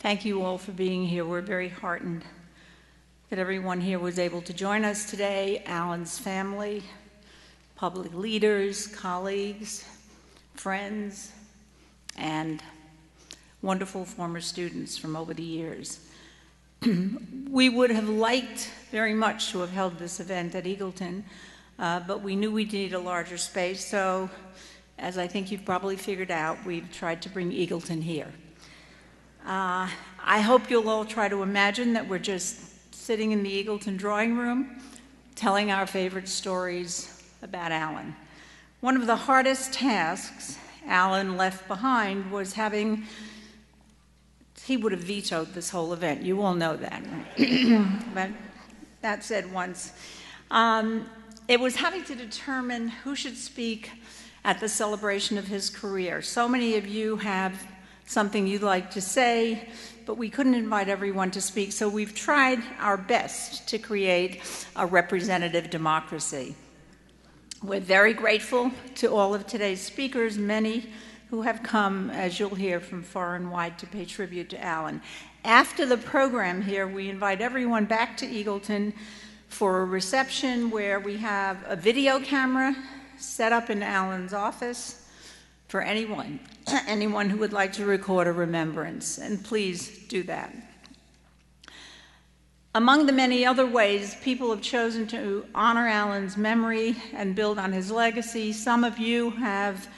Thank you all for being here. We're very heartened that everyone here was able to join us today, Alan's family, public leaders, colleagues, friends, and wonderful former students from over the years. We would have liked very much to have held this event at Eagleton, but we knew we'd need a larger space, so as I think you've probably figured out, we've tried to bring Eagleton here. I hope you'll all try to imagine that we're just sitting in the Eagleton drawing room telling our favorite stories about Alan. One of the hardest tasks Alan left behind was he would have vetoed this whole event. You all know that. But that said once. It was having to determine who should speak at the celebration of his career. So many of you have something you'd like to say, but we couldn't invite everyone to speak, so we've tried our best to create a representative democracy. We're very grateful to all of today's speakers, many who have come, as you'll hear, from far and wide to pay tribute to Alan. After the program here, we invite everyone back to Eagleton for a reception where we have a video camera set up in Alan's office for anyone who would like to record a remembrance, and please do that. Among the many other ways people have chosen to honor Alan's memory and build on his legacy, some of you have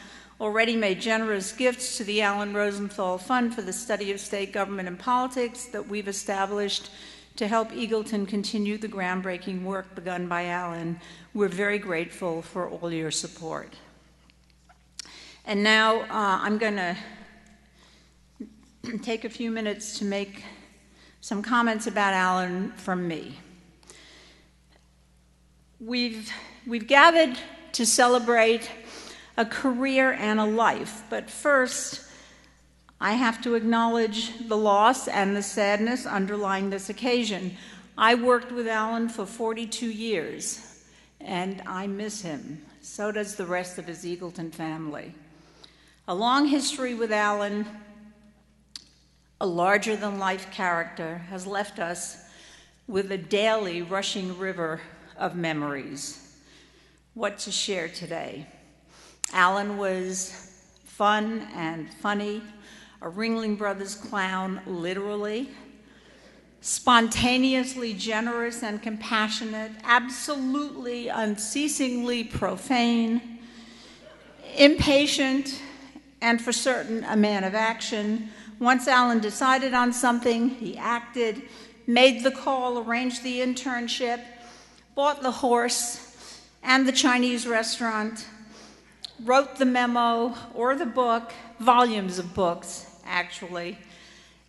already made generous gifts to the Alan Rosenthal Fund for the Study of State Government and Politics that we've established to help Eagleton continue the groundbreaking work begun by Alan. We're very grateful for all your support. And now I'm going to take a few minutes to make some comments about Alan from me. We've gathered to celebrate a career and a life, but first I have to acknowledge the loss and the sadness underlying this occasion. I worked with Alan for 42 years, and I miss him. So does the rest of his Eagleton family. A long history with Alan, a larger-than-life character, has left us with a daily rushing river of memories. What to share today? Alan was fun and funny, a Ringling Brothers clown, literally, spontaneously generous and compassionate, absolutely unceasingly profane, impatient, and for certain, a man of action. Once Alan decided on something, he acted, made the call, arranged the internship, bought the horse and the Chinese restaurant, wrote the memo or the book, volumes of books, actually.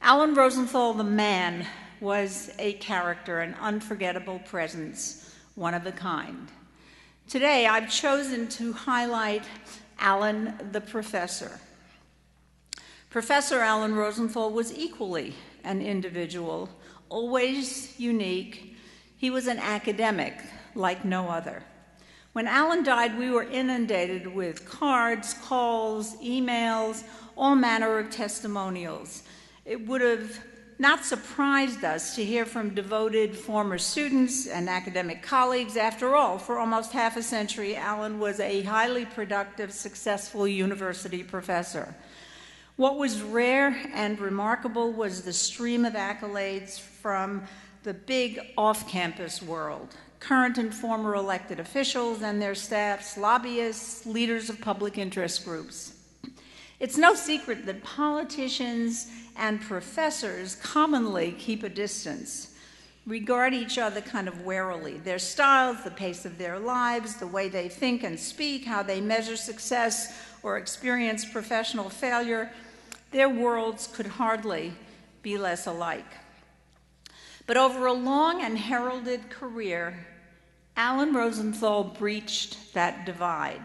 Alan Rosenthal, the man, was a character, an unforgettable presence, one of a kind. Today, I've chosen to highlight Alan the professor. Professor Alan Rosenthal was equally an individual, always unique. He was an academic like no other. When Alan died, we were inundated with cards, calls, emails, all manner of testimonials. It would have not surprised us to hear from devoted former students and academic colleagues. After all, for almost half a century, Alan was a highly productive, successful university professor. What was rare and remarkable was the stream of accolades from the big off-campus world, current and former elected officials and their staffs, lobbyists, leaders of public interest groups. It's no secret that politicians and professors commonly keep a distance, regard each other kind of warily. Their styles, the pace of their lives, the way they think and speak, how they measure success or experience professional failure, their worlds could hardly be less alike. But over a long and heralded career, Alan Rosenthal breached that divide.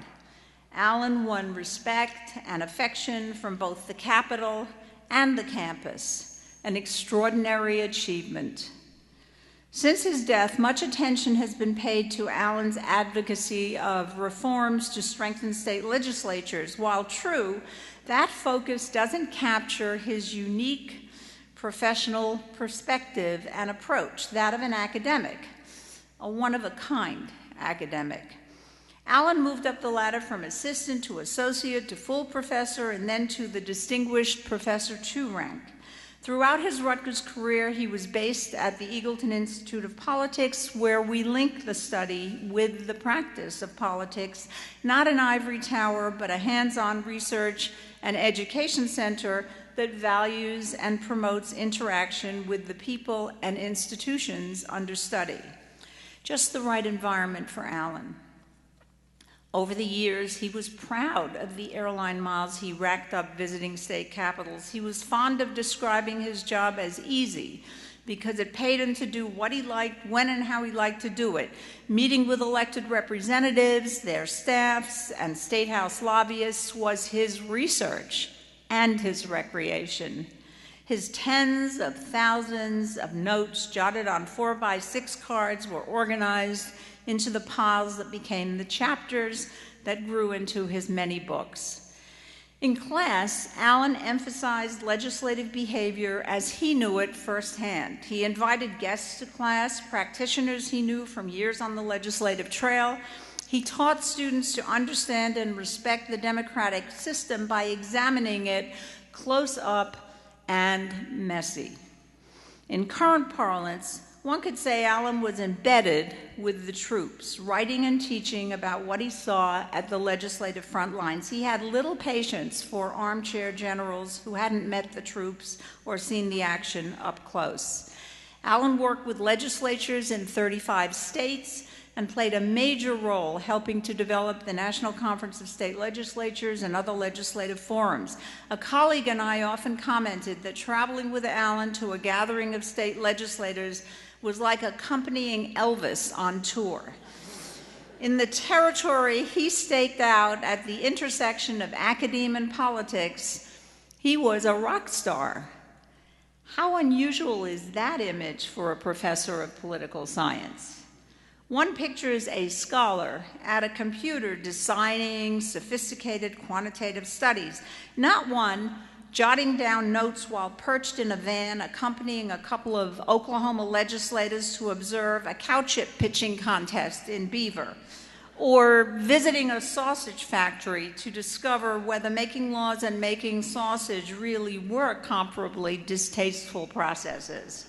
Alan won respect and affection from both the Capitol and the campus, an extraordinary achievement. Since his death, much attention has been paid to Alan's advocacy of reforms to strengthen state legislatures. While true, that focus doesn't capture his unique professional perspective and approach, that of an academic, a one-of-a-kind academic. Alan moved up the ladder from assistant to associate to full professor and then to the distinguished Professor II rank. Throughout his Rutgers career, he was based at the Eagleton Institute of Politics, where we link the study with the practice of politics, not an ivory tower, but a hands-on research and education center that values and promotes interaction with the people and institutions under study. Just the right environment for Alan. Over the years, he was proud of the airline miles he racked up visiting state capitals. He was fond of describing his job as easy because it paid him to do what he liked, when and how he liked to do it. Meeting with elected representatives, their staffs, and state house lobbyists was his research and his recreation. His tens of thousands of notes jotted on 4x6 cards were organized into the piles that became the chapters that grew into his many books. In class, Alan emphasized legislative behavior as he knew it firsthand. He invited guests to class, practitioners he knew from years on the legislative trail. He taught students to understand and respect the democratic system by examining it close up and messy. In current parlance, one could say Alan was embedded with the troops, writing and teaching about what he saw at the legislative front lines. He had little patience for armchair generals who hadn't met the troops or seen the action up close. Alan worked with legislatures in 35 states and played a major role helping to develop the National Conference of State Legislatures and other legislative forums. A colleague and I often commented that traveling with Alan to a gathering of state legislators was like accompanying Elvis on tour. In the territory he staked out at the intersection of academe and politics, he was a rock star. How unusual is that image for a professor of political science? One pictures a scholar at a computer designing sophisticated quantitative studies, not one jotting down notes while perched in a van accompanying a couple of Oklahoma legislators to observe a cow chip pitching contest in Beaver, or visiting a sausage factory to discover whether making laws and making sausage really were comparably distasteful processes.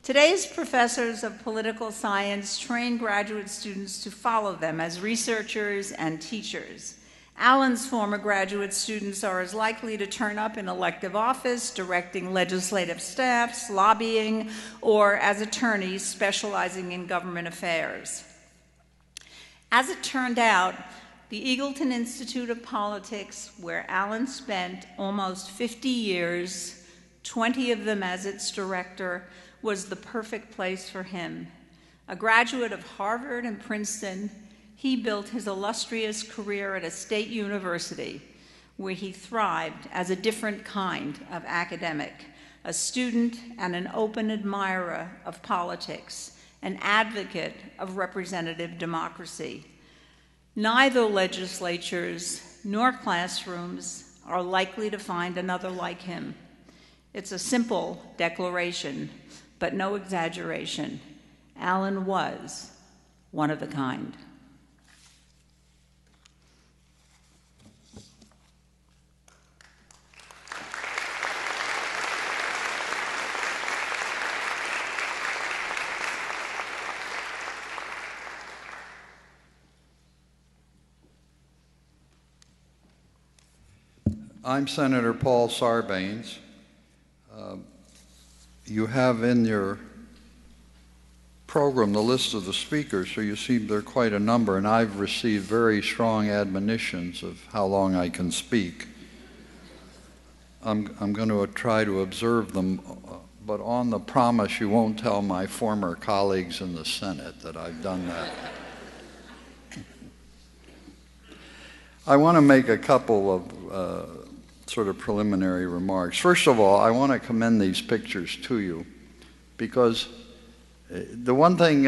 Today's professors of political science train graduate students to follow them as researchers and teachers. Alan's former graduate students are as likely to turn up in elective office, directing legislative staffs, lobbying, or as attorneys specializing in government affairs. As it turned out, the Eagleton Institute of Politics, where Alan spent almost 50 years, 20 of them as its director, was the perfect place for him. A graduate of Harvard and Princeton, he built his illustrious career at a state university where he thrived as a different kind of academic, a student and an open admirer of politics, an advocate of representative democracy. Neither legislatures nor classrooms are likely to find another like him. It's a simple declaration, but no exaggeration. Alan was one of a kind. I'm Senator Paul Sarbanes. You have in your program the list of the speakers, so you see there are quite a number, and I've received very strong admonitions of how long I can speak. I'm going to try to observe them, but on the promise you won't tell my former colleagues in the Senate that I've done that. I want to make a couple of sort of preliminary remarks. First of all, I want to commend these pictures to you because the one thing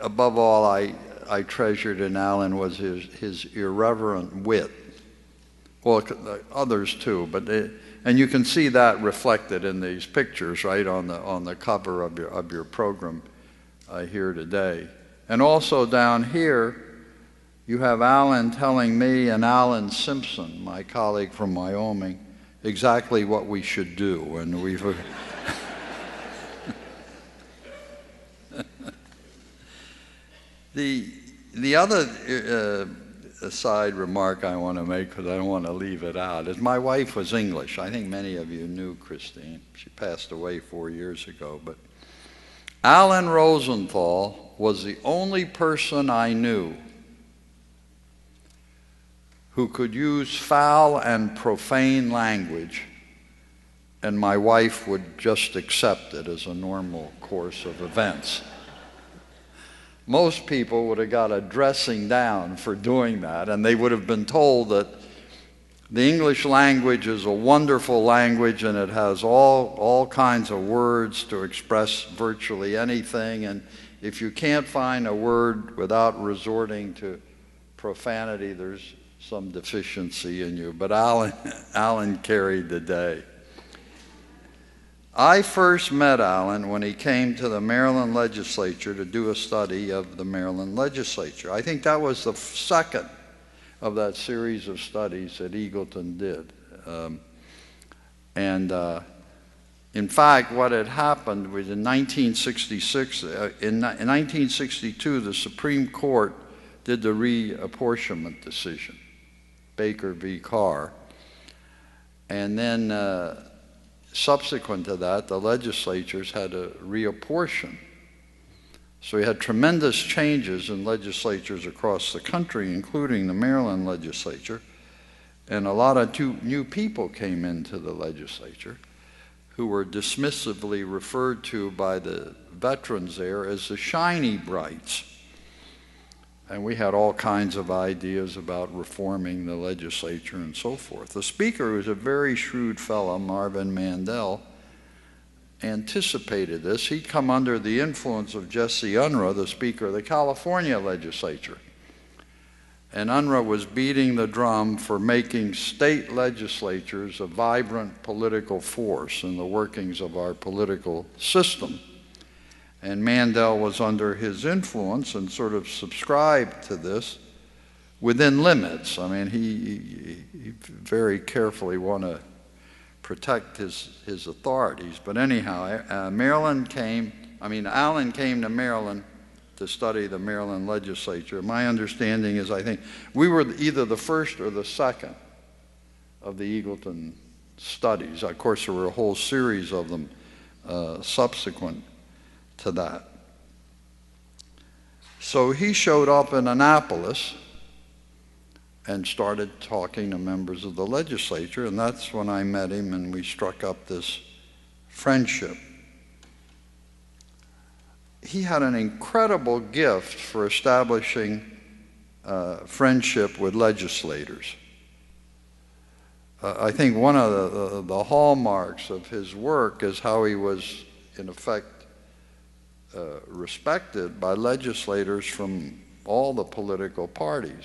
above all I treasured in Alan was his irreverent wit. Well, others too, but and you can see that reflected in these pictures, right, on the cover of your program here today. And also down here, you have Alan telling me and Alan Simpson, my colleague from Wyoming, exactly what we should do. And we've the other side remark I want to make, because I don't want to leave it out, is my wife was English. I think many of you knew Christine. She passed away 4 years ago. But Alan Rosenthal was the only person I knew who could use foul and profane language, and my wife would just accept it as a normal course of events. Most people would have got a dressing down for doing that, and they would have been told that the English language is a wonderful language and it has all kinds of words to express virtually anything, and if you can't find a word without resorting to profanity, there's some deficiency in you. But Alan carried the day. I first met Alan when he came to the Maryland Legislature to do a study of the Maryland Legislature. I think that was the second of that series of studies that Eagleton did. In fact, what had happened was in 1966, in 1962, the Supreme Court did the reapportionment decision, Baker v. Carr. And then subsequent to that, the legislatures had to reapportion. So we had tremendous changes in legislatures across the country, including the Maryland legislature. And a lot of new people came into the legislature who were dismissively referred to by the veterans there as the shiny brights. And we had all kinds of ideas about reforming the legislature and so forth. The speaker, was a very shrewd fellow, Marvin Mandel, anticipated this. He'd come under the influence of Jesse Unruh, the Speaker of the California legislature. And Unruh was beating the drum for making state legislatures a vibrant political force in the workings of our political system. And Mandel was under his influence and sort of subscribed to this within limits. I mean, he very carefully wanted to protect his authorities. But anyhow, Alan came to Maryland to study the Maryland legislature. My understanding is, I think, we were either the first or the second of the Eagleton studies. Of course, there were a whole series of them subsequent to that. So he showed up in Annapolis and started talking to members of the legislature, and that's when I met him and we struck up this friendship. He had an incredible gift for establishing friendship with legislators. I think one of the hallmarks of his work is how he was, in effect, respected by legislators from all the political parties.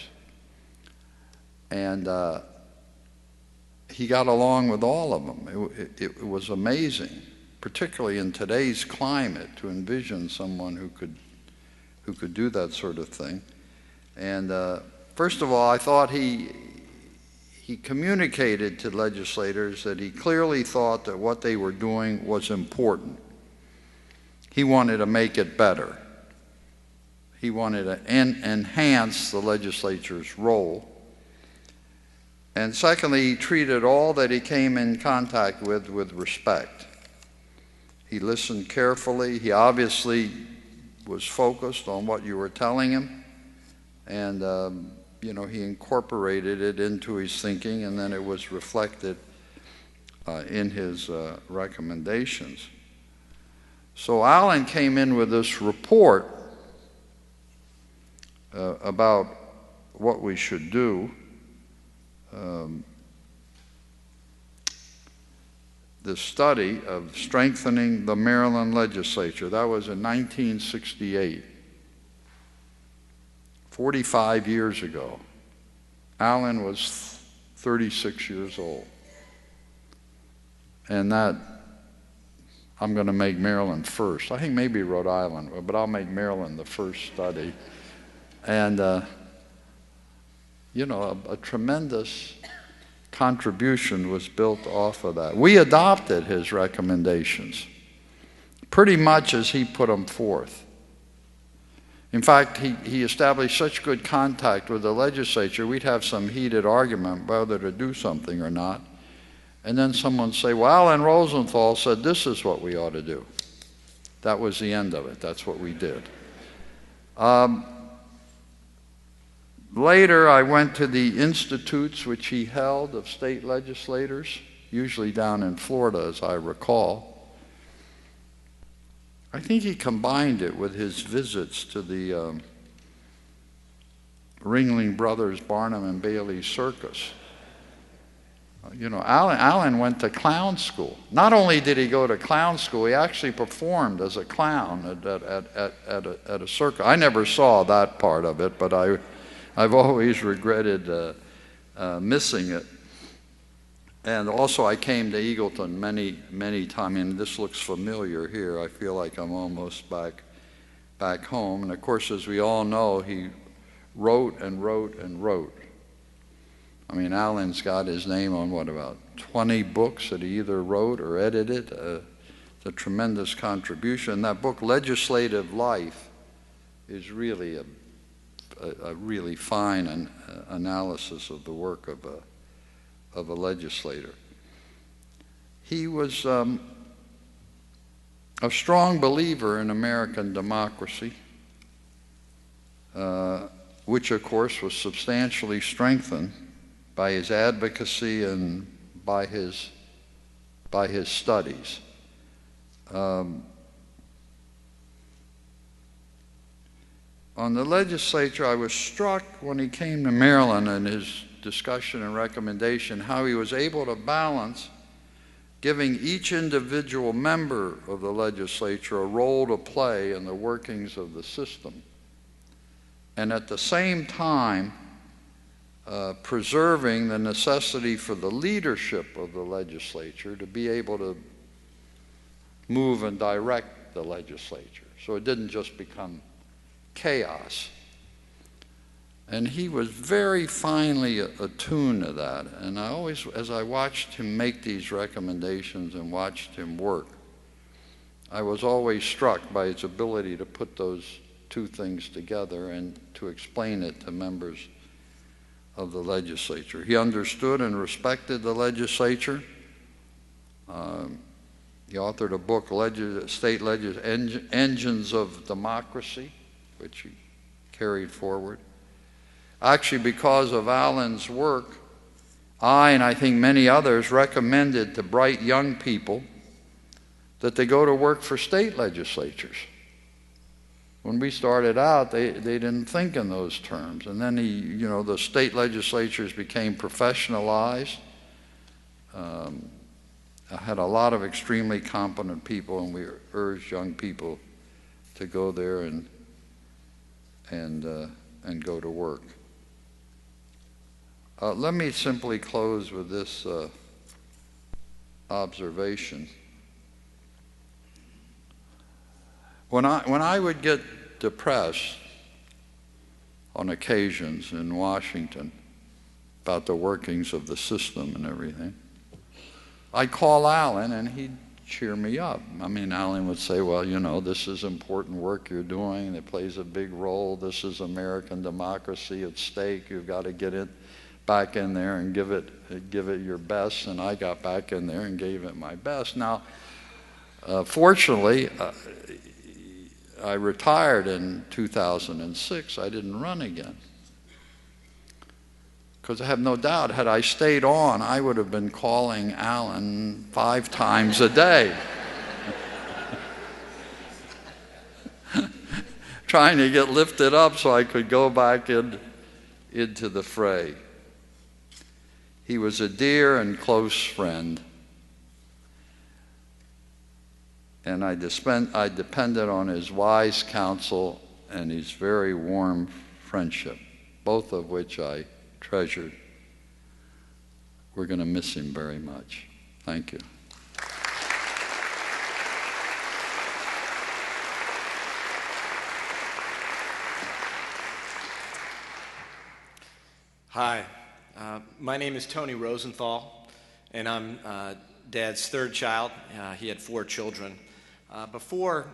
And he got along with all of them. It was amazing, particularly in today's climate, to envision someone who could do that sort of thing. And first of all, I thought he communicated to legislators that he clearly thought that what they were doing was important. He wanted to make it better. He wanted to enhance the legislature's role. And secondly, he treated all that he came in contact with respect. He listened carefully. He obviously was focused on what you were telling him. And, he incorporated it into his thinking, and then it was reflected in his recommendations. So Alan came in with this report about what we should do. The study of strengthening the Maryland legislature. That was in 1968, 45 years ago. Alan was 36 years old. And that, I'm going to make Maryland first. I think maybe Rhode Island, but I'll make Maryland the first study. And, a tremendous contribution was built off of that. We adopted his recommendations pretty much as he put them forth. In fact, he established such good contact with the legislature, we'd have some heated argument whether to do something or not. And then someone would say, well, Alan Rosenthal said this is what we ought to do. That was the end of it. That's what we did. Later, I went to the institutes which he held of state legislators, usually down in Florida, as I recall. I think he combined it with his visits to the Ringling Brothers Barnum and Bailey Circus. Alan went to clown school. Not only did he go to clown school, he actually performed as a clown at a circus. I never saw that part of it, but I've always regretted missing it. And also I came to Eagleton many times, and this looks familiar here. I feel like I'm almost back home. And of course, as we all know, he wrote and wrote and wrote. I mean, Alan's got his name on, about 20 books that he either wrote or edited. It's a tremendous contribution. That book, Legislative Life, is really a really fine analysis of the work of a legislator. He was a strong believer in American democracy, which of course was substantially strengthened by his advocacy and by his studies. On the legislature, I was struck when he came to Maryland in his discussion and recommendation how he was able to balance giving each individual member of the legislature a role to play in the workings of the system, and at the same time preserving the necessity for the leadership of the legislature to be able to move and direct the legislature, so it didn't just become chaos. And he was very finely attuned to that. And I always, as I watched him make these recommendations and watched him work, I was always struck by his ability to put those two things together and to explain it to members of the legislature. He understood and respected the legislature. He authored a book, Engines of Democracy, which he carried forward. Actually, because of Alan's work, I, and I think many others, recommended to bright young people that they go to work for state legislatures. When we started out, they didn't think in those terms. And then the state legislatures became professionalized. I had a lot of extremely competent people, and we urged young people to go there and go to work. Let me simply close with this observation. When I would get depressed on occasions in Washington about the workings of the system and everything, I'd call Alan and he'd cheer me up. I mean, Alan would say, well, this is important work you're doing. It plays a big role. This is American democracy at stake. You've got to get it back in there and give it your best. And I got back in there and gave it my best. Now, fortunately, I retired in 2006. I didn't run again. Because I have no doubt, had I stayed on, I would have been calling Alan 5 times a day. Trying to get lifted up so I could go back into the fray. He was a dear and close friend. And I depended on his wise counsel and his very warm friendship, both of which I treasured. We're going to miss him very much. Thank you. Hi, my name is Tony Rosenthal, and I'm Dad's third child. He had 4 children. Before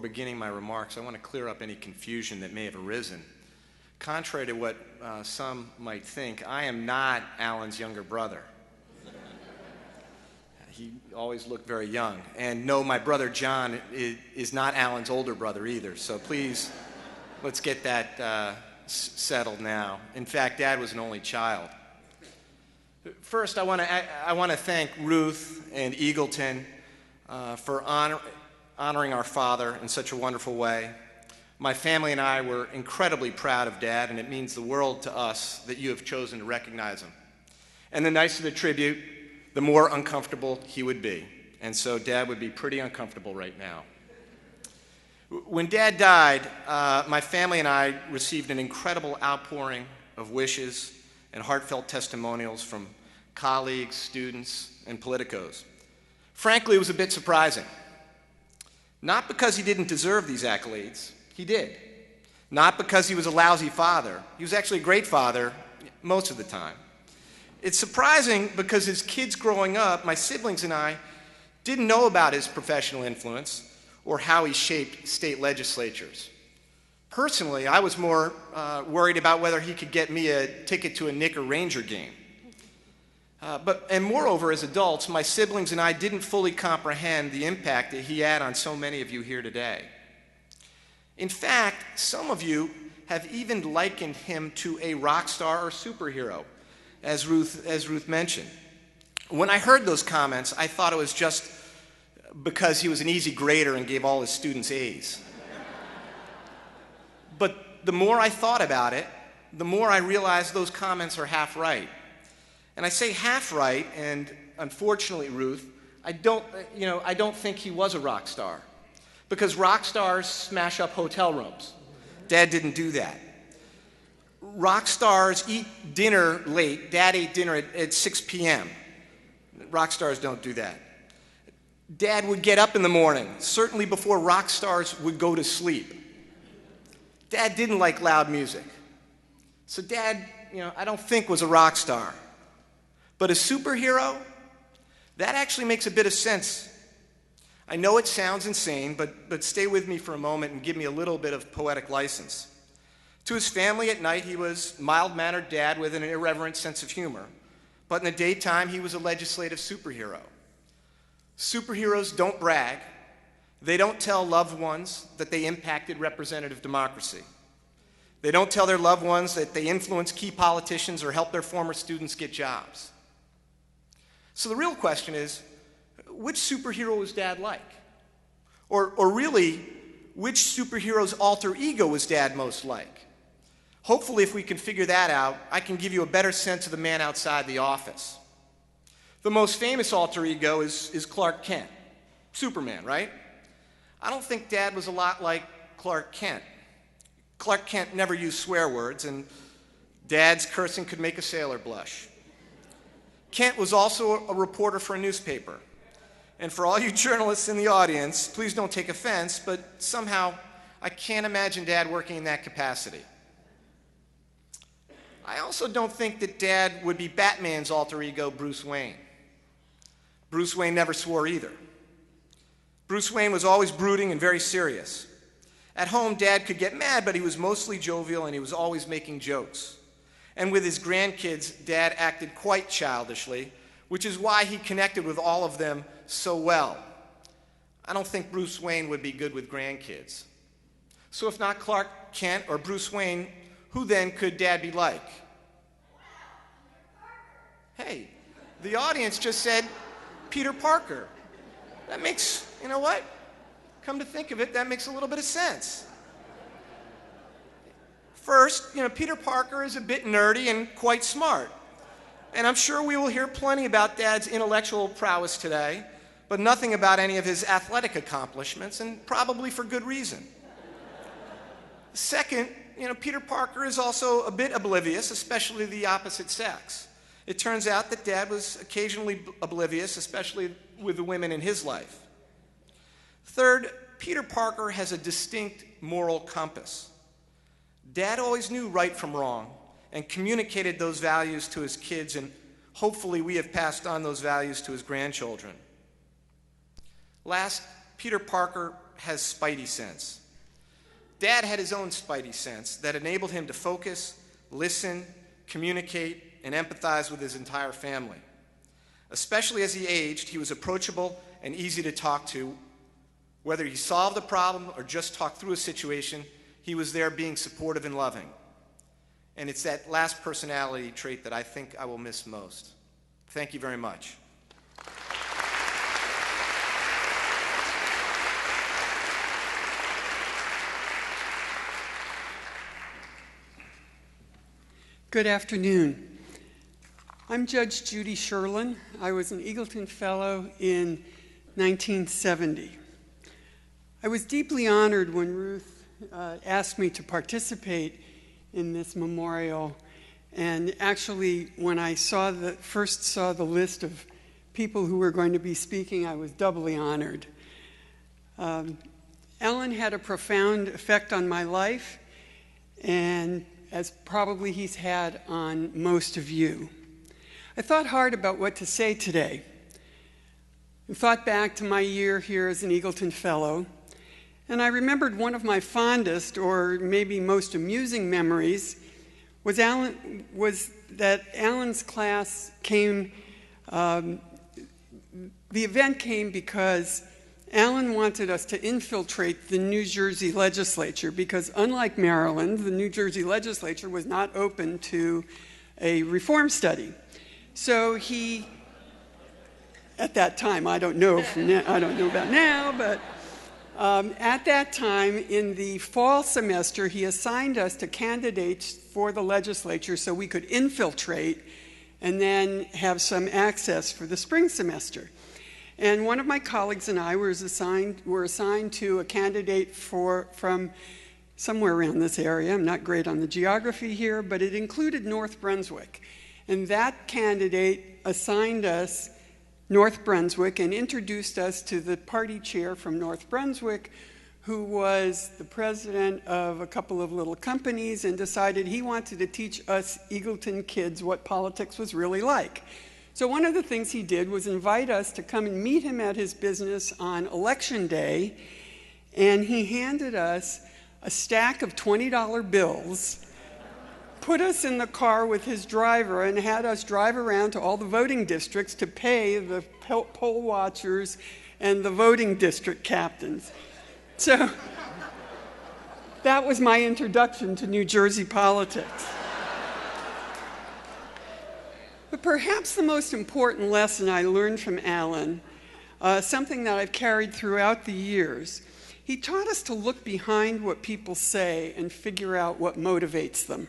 beginning my remarks, I want to clear up any confusion that may have arisen. Contrary to what some might think, I am not Alan's younger brother. He always looked very young. And no, my brother John is not Alan's older brother either. So please, let's get that settled now. In fact, Dad was an only child. First, I want to thank Ruth and Eagleton for honoring our father in such a wonderful way. My family and I were incredibly proud of Dad, and it means the world to us that you have chosen to recognize him. And the nicer the tribute, the more uncomfortable he would be. And so Dad would be pretty uncomfortable right now. When Dad died, my family and I received an incredible outpouring of wishes and heartfelt testimonials from colleagues, students, and politicos. Frankly, it was a bit surprising. Not because he didn't deserve these accolades. He did. Not because he was a lousy father. He was actually a great father most of the time. It's surprising because as kids growing up, my siblings and I didn't know about his professional influence or how he shaped state legislatures. Personally, I was more worried about whether he could get me a ticket to a Knick or Ranger game. And moreover, as adults, my siblings and I didn't fully comprehend the impact that he had on so many of you here today. In fact, some of you have even likened him to a rock star or superhero, as Ruth mentioned. When I heard those comments, I thought it was just because he was an easy grader and gave all his students A's. But the more I thought about it, the more I realized those comments are half right. And I say half right, and unfortunately, Ruth, I don't think he was a rock star. Because rock stars smash up hotel rooms. Dad didn't do that. Rock stars eat dinner late. Dad ate dinner at 6 p.m. Rock stars don't do that. Dad would get up in the morning, certainly before rock stars would go to sleep. Dad didn't like loud music. So Dad, I don't think was a rock star. But a superhero, that actually makes a bit of sense. I know it sounds insane, but stay with me for a moment and give me a little bit of poetic license. To his family at night, he was a mild-mannered dad with an irreverent sense of humor. But in the daytime, he was a legislative superhero. Superheroes don't brag. They don't tell loved ones that they impacted representative democracy. They don't tell their loved ones that they influenced key politicians or helped their former students get jobs. So the real question is, which superhero was Dad like? Or really, which superhero's alter ego was Dad most like? Hopefully, if we can figure that out, I can give you a better sense of the man outside the office. The most famous alter ego is Clark Kent. Superman, right? I don't think Dad was a lot like Clark Kent. Clark Kent never used swear words, and Dad's cursing could make a sailor blush. Kent was also a reporter for a newspaper. And for all you journalists in the audience, please don't take offense, but somehow I can't imagine Dad working in that capacity. I also don't think that Dad would be Batman's alter ego, Bruce Wayne. Bruce Wayne never swore either. Bruce Wayne was always brooding and very serious. At home, Dad could get mad, but he was mostly jovial and he was always making jokes. And with his grandkids, Dad acted quite childishly, which is why he connected with all of them so well. I don't think Bruce Wayne would be good with grandkids. So if not Clark Kent or Bruce Wayne, who then could Dad be like? Hey, the audience just said Peter Parker. That makes, you know what? Come to think of it, that makes a little bit of sense. First, Peter Parker is a bit nerdy and quite smart. And I'm sure we will hear plenty about Dad's intellectual prowess today, but nothing about any of his athletic accomplishments, and probably for good reason. Second, Peter Parker is also a bit oblivious, especially the opposite sex. It turns out that Dad was occasionally oblivious, especially with the women in his life. Third, Peter Parker has a distinct moral compass. Dad always knew right from wrong, and communicated those values to his kids, and hopefully we have passed on those values to his grandchildren. Last, Peter Parker has spidey sense. Dad had his own spidey sense that enabled him to focus, listen, communicate, and empathize with his entire family. Especially as he aged, he was approachable and easy to talk to. Whether he solved a problem or just talked through a situation, he was there being supportive and loving. And it's that last personality trait that I think I will miss most. Thank you very much. Good afternoon. I'm Judge Judy Chirlin. I was an Eagleton Fellow in 1970. I was deeply honored when Ruth asked me to participate in this memorial. And actually, when I first saw the list of people who were going to be speaking, I was doubly honored. Alan had a profound effect on my life, and as probably he's had on most of you. I thought hard about what to say today. I thought back to my year here as an Eagleton Fellow, and I remembered one of my fondest, or maybe most amusing memories, was that Alan's class came, the event came because Alan wanted us to infiltrate the New Jersey legislature because, unlike Maryland, the New Jersey legislature was not open to a reform study. So he, at that time, I don't know about now, but at that time in the fall semester, he assigned us to candidates for the legislature so we could infiltrate and then have some access for the spring semester. And one of my colleagues and I were assigned to a candidate from somewhere around this area. I'm not great on the geography here, but it included North Brunswick. And that candidate assigned us North Brunswick and introduced us to the party chair from North Brunswick, who was the president of a couple of little companies and decided he wanted to teach us Eagleton kids what politics was really like. So one of the things he did was invite us to come and meet him at his business on Election Day, and he handed us a stack of $20 bills, put us in the car with his driver, and had us drive around to all the voting districts to pay the poll watchers and the voting district captains. So that was my introduction to New Jersey politics. But perhaps the most important lesson I learned from Alan, something that I've carried throughout the years, he taught us to look behind what people say and figure out what motivates them.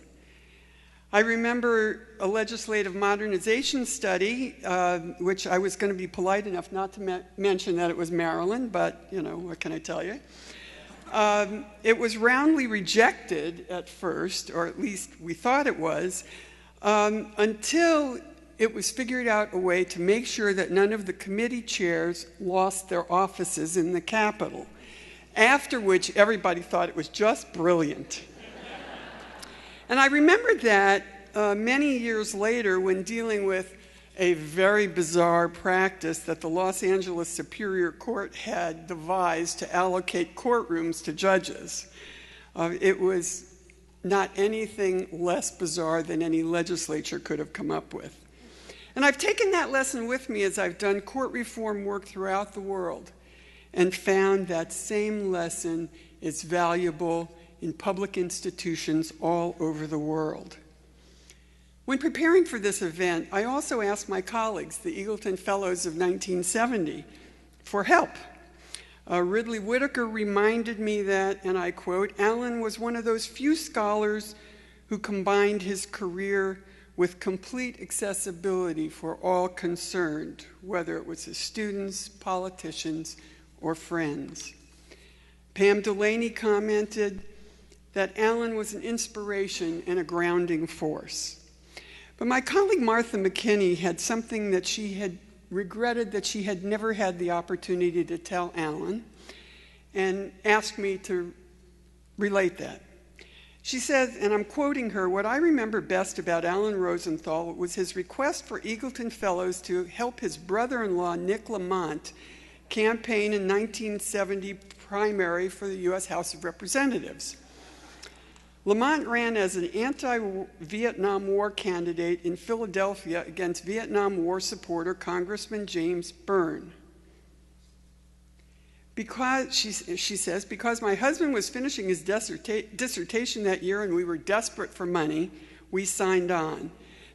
I remember a legislative modernization study, which I was going to be polite enough not to mention that it was Maryland, but, what can I tell you? It was roundly rejected at first, or at least we thought it was, until it was figured out a way to make sure that none of the committee chairs lost their offices in the Capitol, after which everybody thought it was just brilliant. And I remember that many years later when dealing with a very bizarre practice that the Los Angeles Superior Court had devised to allocate courtrooms to judges. It was not anything less bizarre than any legislature could have come up with. And I've taken that lesson with me as I've done court reform work throughout the world and found that same lesson is valuable in public institutions all over the world. When preparing for this event, I also asked my colleagues, the Eagleton Fellows of 1970, for help. Ridley Whittaker reminded me that, and I quote, Alan was one of those few scholars who combined his career with complete accessibility for all concerned, whether it was his students, politicians, or friends. Pam Delaney commented that Alan was an inspiration and a grounding force. But my colleague Martha McKinney had something that she had regretted that she had never had the opportunity to tell Alan, and asked me to relate that. She says, and I'm quoting her, "What I remember best about Alan Rosenthal was his request for Eagleton Fellows to help his brother-in-law, Nick Lamont, campaign in 1970 primary for the U.S. House of Representatives. Lamont ran as an anti-Vietnam War candidate in Philadelphia against Vietnam War supporter Congressman James Byrne. Because, she says, because my husband was finishing his dissertation that year and we were desperate for money, we signed on.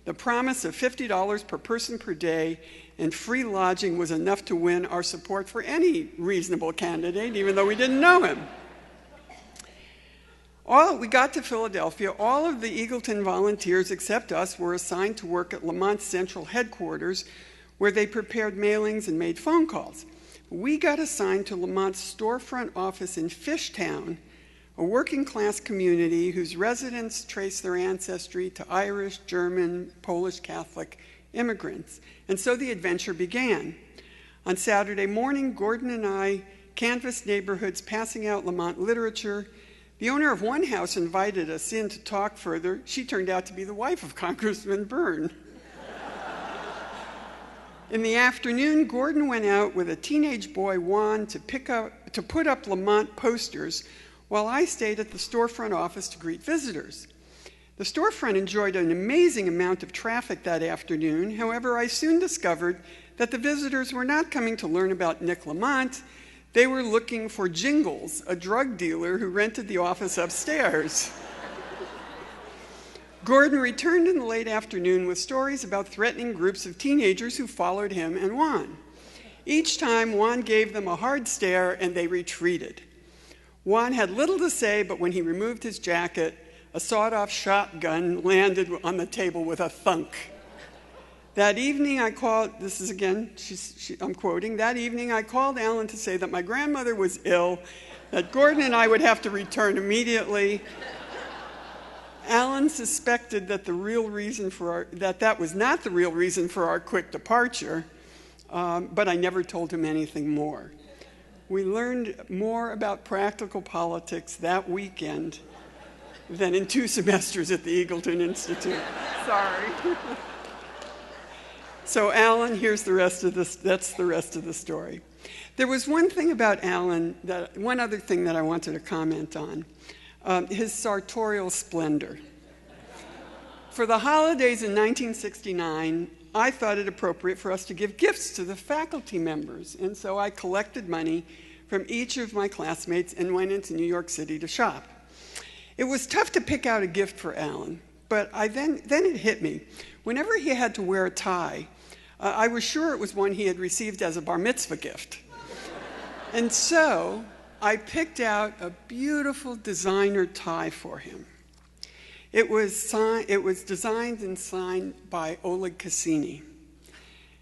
The promise of $50 per person per day and free lodging was enough to win our support for any reasonable candidate, even though we didn't know him. We got to Philadelphia. All of the Eagleton volunteers, except us, were assigned to work at Lamont's central headquarters, where they prepared mailings and made phone calls. We got assigned to Lamont's storefront office in Fishtown, a working-class community whose residents trace their ancestry to Irish, German, Polish Catholic immigrants. And so the adventure began. On Saturday morning, Gordon and I canvassed neighborhoods, passing out Lamont literature. The owner of one house invited us in to talk further. She turned out to be the wife of Congressman Byrne. In the afternoon, Gordon went out with a teenage boy, Juan, to put up Lamont posters, while I stayed at the storefront office to greet visitors. The storefront enjoyed an amazing amount of traffic that afternoon. However, I soon discovered that the visitors were not coming to learn about Nick Lamont. They were looking for Jingles, a drug dealer who rented the office upstairs. Gordon returned in the late afternoon with stories about threatening groups of teenagers who followed him and Juan. Each time, Juan gave them a hard stare and they retreated. Juan had little to say, but when he removed his jacket, a sawed-off shotgun landed on the table with a thunk. That evening I called, this is again, I'm quoting, that evening I called Alan to say that my grandmother was ill, that Gordon and I would have to return immediately. Alan suspected that that was not the real reason for our quick departure, but I never told him anything more. We learned more about practical politics that weekend than in 2 semesters at the Eagleton Institute. Sorry. So Alan, here's the rest of this. That's the rest of the story. There was one thing about Alan, one other thing that I wanted to comment on, his sartorial splendor. For the holidays in 1969, I thought it appropriate for us to give gifts to the faculty members, and so I collected money from each of my classmates and went into New York City to shop. It was tough to pick out a gift for Alan, but then it hit me. Whenever he had to wear a tie, I was sure it was one he had received as a bar mitzvah gift. And so I picked out a beautiful designer tie for him. It was designed and signed by Oleg Cassini.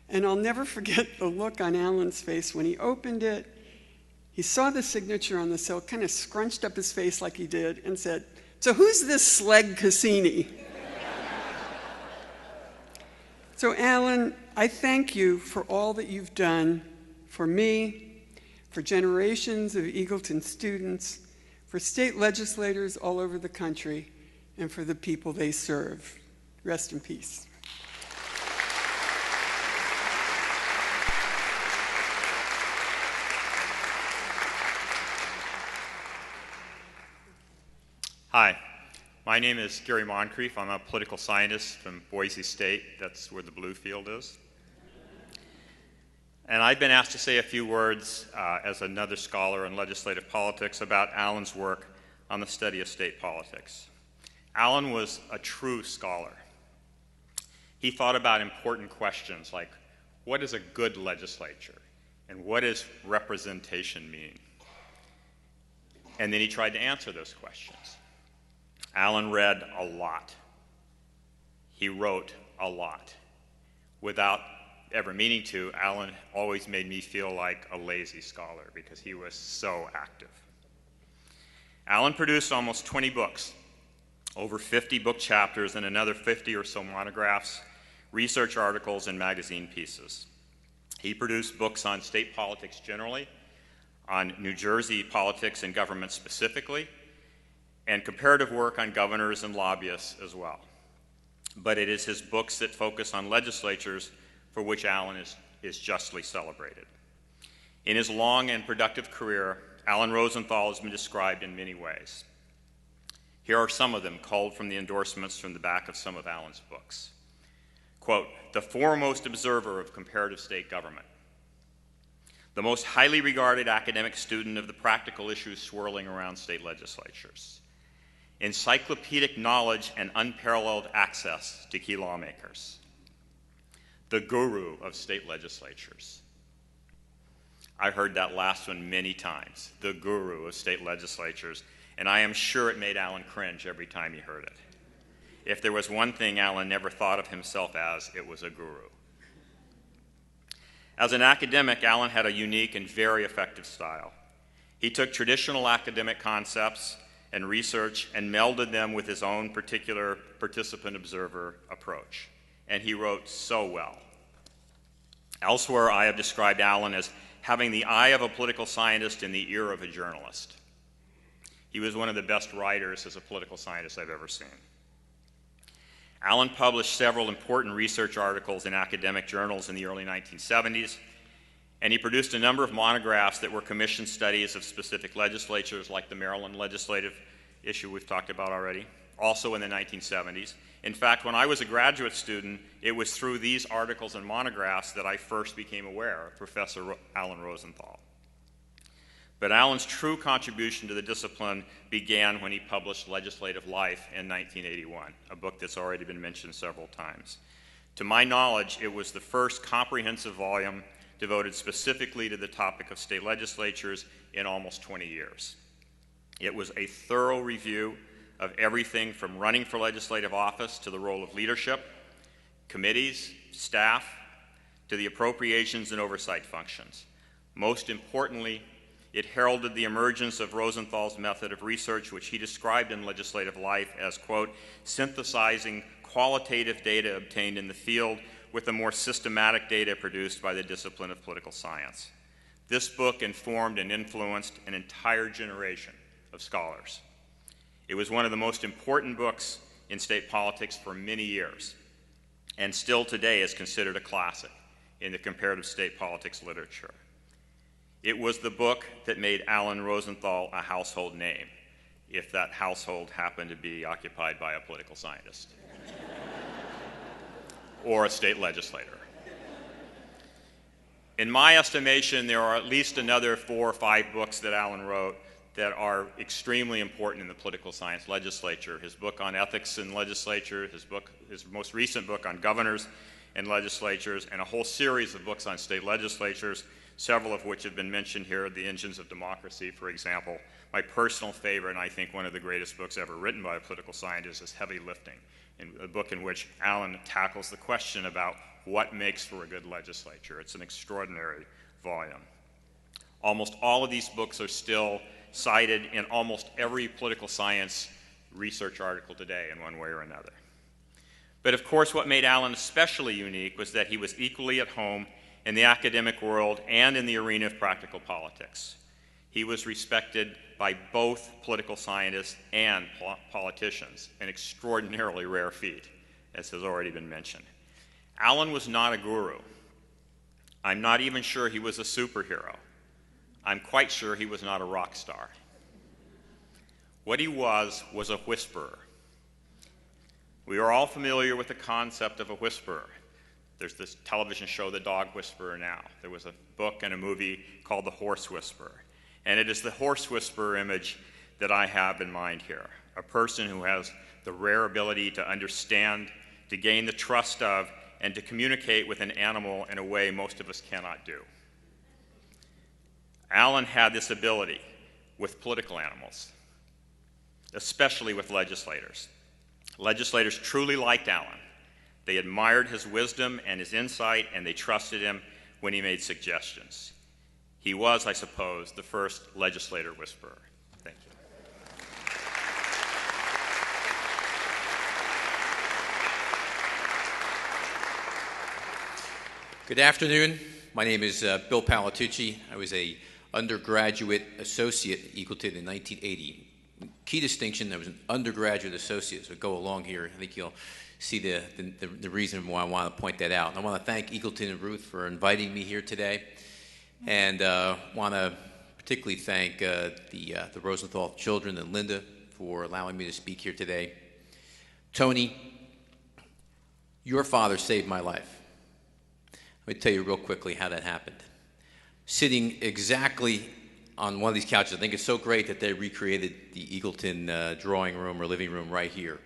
And I'll never forget the look on Alan's face when he opened it. He saw the signature on the silk, kind of scrunched up his face like he did, and said, "So who's this Sleg Cassini?" So Alan, I thank you for all that you've done for me, for generations of Eagleton students, for state legislators all over the country, and for the people they serve. Rest in peace. Hi, my name is Gary Moncrief. I'm a political scientist from Boise State. That's where the blue field is. And I've been asked to say a few words as another scholar in legislative politics about Alan's work on the study of state politics. Alan was a true scholar. He thought about important questions like, what is a good legislature? And what does representation mean? And then he tried to answer those questions. Alan read a lot. He wrote a lot. Without ever meaning to, Alan always made me feel like a lazy scholar because he was so active. Alan produced almost 20 books, over 50 book chapters, and another 50 or so monographs, research articles, and magazine pieces. He produced books on state politics generally, on New Jersey politics and government specifically, and comparative work on governors and lobbyists as well. But it is his books that focus on legislatures for which Alan is justly celebrated. In his long and productive career, Alan Rosenthal has been described in many ways. Here are some of them culled from the endorsements from the back of some of Alan's books. Quote, the foremost observer of comparative state government, the most highly regarded academic student of the practical issues swirling around state legislatures, encyclopedic knowledge and unparalleled access to key lawmakers, the guru of state legislatures. I heard that last one many times, the guru of state legislatures, and I am sure it made Alan cringe every time he heard it. If there was one thing Alan never thought of himself as, it was a guru. As an academic, Alan had a unique and very effective style. He took traditional academic concepts and research and melded them with his own particular participant-observer approach, and he wrote so well. Elsewhere, I have described Alan as having the eye of a political scientist and the ear of a journalist. He was one of the best writers as a political scientist I've ever seen. Alan published several important research articles in academic journals in the early 1970s, and he produced a number of monographs that were commissioned studies of specific legislatures, like the Maryland legislative issue we've talked about already, also in the 1970s. In fact, when I was a graduate student, it was through these articles and monographs that I first became aware of Professor Alan Rosenthal. But Alan's true contribution to the discipline began when he published Legislative Life in 1981, a book that's already been mentioned several times. To my knowledge, it was the first comprehensive volume devoted specifically to the topic of state legislatures in almost 20 years. It was a thorough review of everything from running for legislative office to the role of leadership, committees, staff, to the appropriations and oversight functions. Most importantly, it heralded the emergence of Rosenthal's method of research, which he described in Legislative Life as, quote, synthesizing qualitative data obtained in the field with the more systematic data produced by the discipline of political science. This book informed and influenced an entire generation of scholars. It was one of the most important books in state politics for many years, and still today is considered a classic in the comparative state politics literature. It was the book that made Alan Rosenthal a household name, if that household happened to be occupied by a political scientist or a state legislator. In my estimation, there are at least another 4 or 5 books that Alan wrote that are extremely important in the political science legislature. His book on ethics in legislature, his most recent book on governors and legislatures, and a whole series of books on state legislatures, several of which have been mentioned here, The Engines of Democracy, for example. My personal favorite, and I think one of the greatest books ever written by a political scientist, is Heavy Lifting, a book in which Alan tackles the question about what makes for a good legislature. It's an extraordinary volume. Almost all of these books are still cited in almost every political science research article today in one way or another. But of course, what made Alan especially unique was that he was equally at home in the academic world and in the arena of practical politics. He was respected by both political scientists and politicians, an extraordinarily rare feat, as has already been mentioned. Alan was not a guru. I'm not even sure he was a superhero. I'm quite sure he was not a rock star. What he was a whisperer. We are all familiar with the concept of a whisperer. There's this television show, The Dog Whisperer, now. There was a book and a movie called The Horse Whisperer. And it is the horse whisperer image that I have in mind here. A person who has the rare ability to understand, to gain the trust of, and to communicate with an animal in a way most of us cannot do. Alan had this ability with political animals, especially with legislators. Legislators truly liked Alan. They admired his wisdom and his insight, and they trusted him when he made suggestions. He was, I suppose, the first legislator whisperer. Thank you. Good afternoon. My name is Bill Palatucci. I was an undergraduate associate at Eagleton in 1980. key distinction. I was an undergraduate associate, so go along here. I think you'll see the reason why I want to point that out. And I want to thank Eagleton and Ruth for inviting me here today, and want to particularly thank the Rosenthal children and Linda for allowing me to speak here today. Tony, your father saved my life. Let me tell you real quickly how that happened. Sitting exactly on one of these couches, I think it's so great that they recreated the Eagleton drawing room or living room right here.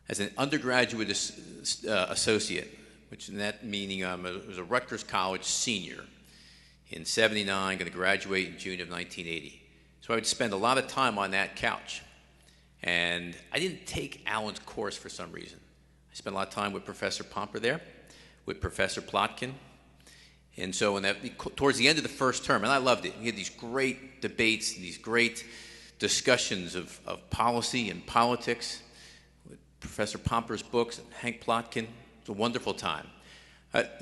As an undergraduate associate, which in that meaning I was a Rutgers College senior in '79, going to graduate in June of 1980. So I would spend a lot of time on that couch. And I didn't take Alan's course for some reason. I spent a lot of time with Professor Pomper there, with Professor Plotkin. And so towards the end of the first term, and I loved it, we had these great debates, these great discussions of policy and politics with Professor Pomper's books and Hank Plotkin. It was a wonderful time.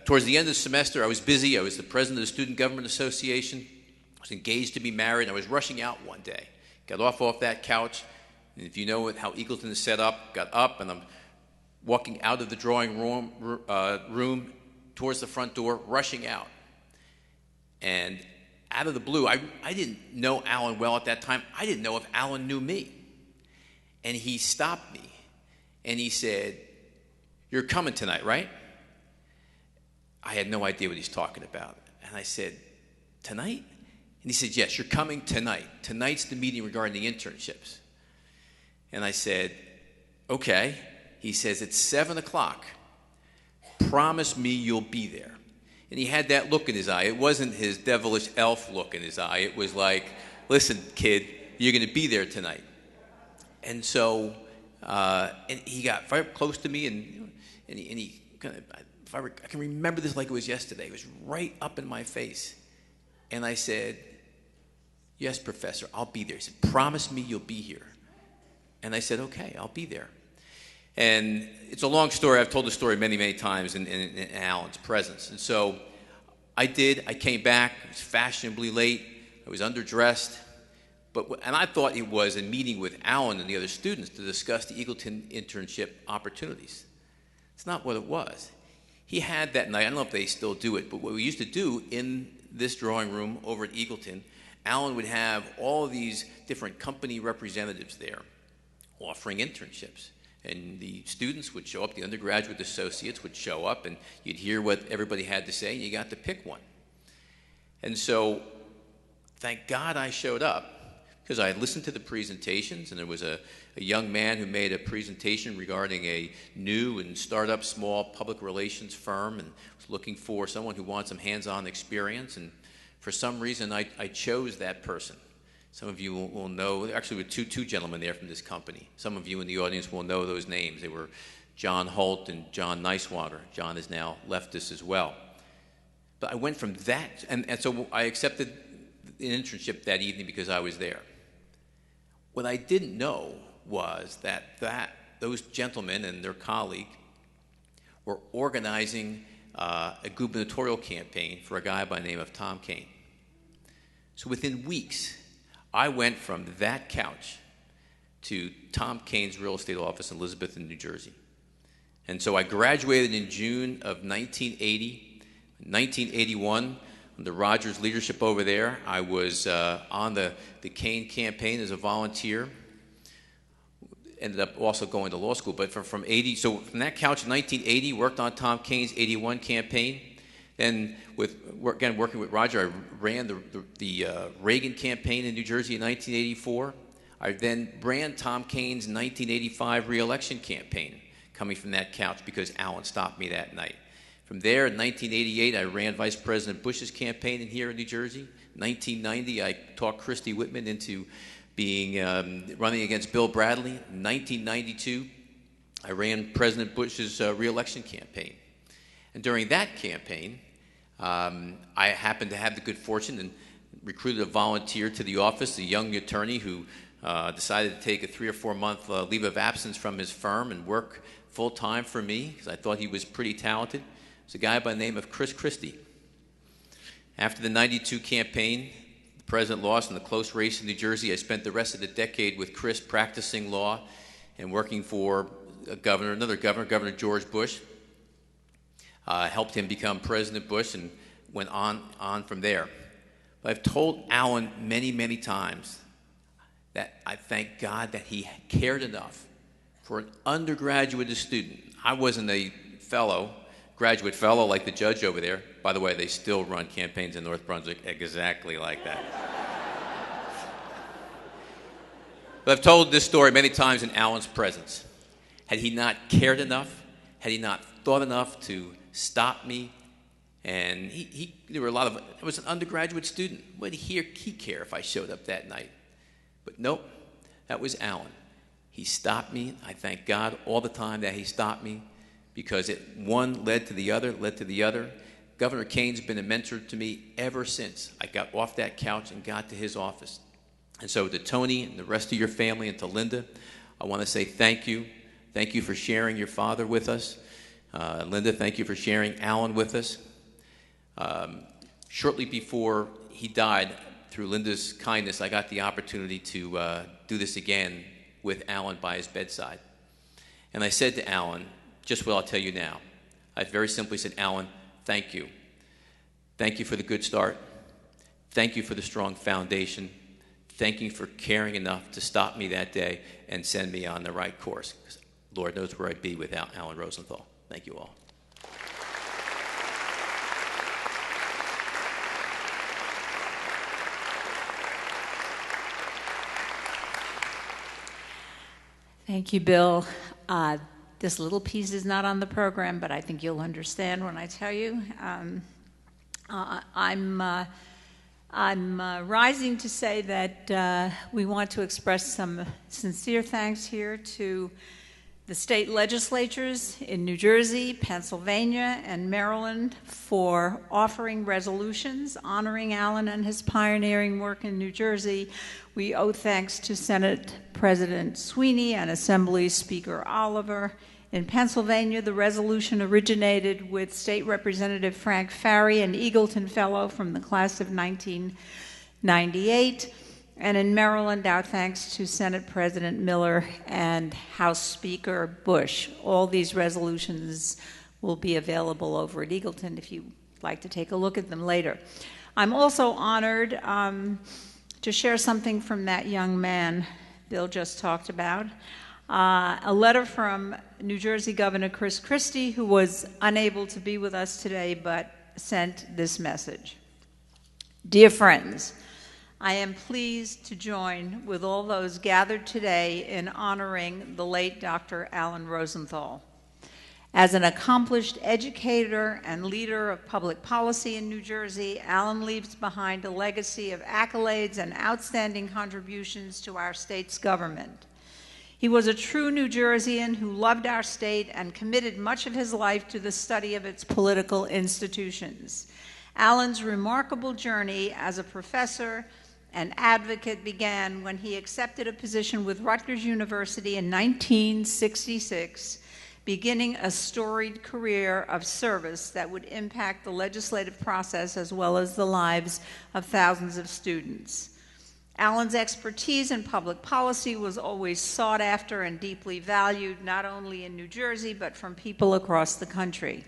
Towards the end of the semester, I was busy. I was the president of the Student Government Association. I was engaged to be married. I was rushing out one day. Got off that couch, and if you know how Eagleton is set up, got up, and I'm walking out of the drawing room towards the front door, rushing out. And out of the blue, I didn't know Alan well at that time. I didn't know if Alan knew me. And he stopped me, and he said, "You're coming tonight, right?" I had no idea what he's talking about. And I said, "Tonight?" And he said, "Yes, you're coming tonight. Tonight's the meeting regarding the internships." And I said, "Okay." He says, "It's 7 o'clock. Promise me you'll be there." And he had that look in his eye. It wasn't his devilish elf look in his eye. It was like, "Listen, kid, you're going to be there tonight." And so, and he got very close to me, and he kind of, I can remember this like it was yesterday. It was right up in my face. And I said, "Yes, Professor, I'll be there." He said, "Promise me you'll be here." And I said, "Okay, I'll be there." And it's a long story. I've told the story many, many times in Alan's presence. And so I did. I came back. It was fashionably late. I was underdressed. And I thought it was a meeting with Alan and the other students to discuss the Eagleton internship opportunities. It's not what it was. He had that night, I don't know if they still do it, but what we used to do in this drawing room over at Eagleton, Alan would have all of these different company representatives there offering internships. And the students would show up, the undergraduate associates would show up, and you'd hear what everybody had to say, and you got to pick one. And so, thank God I showed up, because I had listened to the presentations, and there was a young man who made a presentation regarding a new and startup small public relations firm, and was looking for someone who wanted some hands-on experience, and for some reason I chose that person. Some of you will know, actually with two gentlemen there from this company. Some of you in the audience will know those names. They were John Holt and John Neiswager. John has now left us as well. But I went from that, and so I accepted an internship that evening because I was there. What I didn't know was that those gentlemen and their colleague were organizing a gubernatorial campaign for a guy by the name of Tom Kane. So within weeks, I went from that couch to Tom Kane's real estate office in Elizabethton, New Jersey. And so I graduated in June of 1980. In 1981, under Rogers' leadership over there, I was on the Kane campaign as a volunteer. Ended up also going to law school, but from that couch in 1980, worked on Tom Kane's 81 campaign. Then, working with Roger, I ran the Reagan campaign in New Jersey in 1984. I then ran Tom Kane's 1985 re-election campaign, coming from that couch because Alan stopped me that night. From there, in 1988, I ran Vice President Bush's campaign here in New Jersey. In 1990, I talked Christie Whitman into running against Bill Bradley. In 1992, I ran President Bush's re-election campaign. And during that campaign, I happened to have the good fortune and recruited a volunteer to the office, a young attorney who decided to take a 3 or 4 month leave of absence from his firm and work full-time for me because I thought he was pretty talented. It was a guy by the name of Christie. After the 92 campaign, The president lost in the close race in New Jersey. I spent the rest of the decade with Chris practicing law and working for another governor, Governor George Bush. Helped him become President Bush and went on from there. But I've told Alan many, many times that I thank God that he cared enough for an undergraduate student. I wasn't a graduate fellow like the judge over there. By the way, they still run campaigns in North Brunswick exactly like that. But I've told this story many times in Alan's presence. Had he not cared enough, had he not thought enough to stop me, and there were I was an undergraduate student. What did he care if I showed up that night? But nope, that was Alan. He stopped me. I thank God all the time that he stopped me, because one led to the other. Governor Kane's been a mentor to me ever since I got off that couch and got to his office. And so to Tony and the rest of your family and to Linda, I want to say thank you. Thank you for sharing your father with us. Linda, thank you for sharing Alan with us. Shortly before he died, through Linda's kindness, I got the opportunity to do this again with Alan by his bedside. And I said to Alan, just what I'll tell you now. I very simply said, Alan, thank you. Thank you for the good start. Thank you for the strong foundation. Thank you for caring enough to stop me that day and send me on the right course. Lord knows where I'd be without Alan Rosenthal. Thank you all. Thank you, Bill. This little piece is not on the program, but I think you'll understand when I tell you. I'm rising to say that we want to express some sincere thanks here to the state legislatures in New Jersey, Pennsylvania, and Maryland for offering resolutions honoring Alan and his pioneering work in New Jersey. We owe thanks to Senate President Sweeney and Assembly Speaker Oliver. In Pennsylvania, the resolution originated with State Representative Frank Farry, an Eagleton Fellow from the class of 1998. And in Maryland, our thanks to Senate President Miller and House Speaker Bush. All these resolutions will be available over at Eagleton if you'd like to take a look at them later. I'm also honored to share something from that young man Bill just talked about. A letter from New Jersey Governor Christie, who was unable to be with us today, but sent this message. Dear friends, I am pleased to join with all those gathered today in honoring the late Dr. Alan Rosenthal. As an accomplished educator and leader of public policy in New Jersey, Alan leaves behind a legacy of accolades and outstanding contributions to our state's government. He was a true New Jerseyan who loved our state and committed much of his life to the study of its political institutions. Alan's remarkable journey as a professor and advocate began when he accepted a position with Rutgers University in 1966, beginning a storied career of service that would impact the legislative process as well as the lives of thousands of students. Alan's expertise in public policy was always sought after and deeply valued, not only in New Jersey, but from people across the country.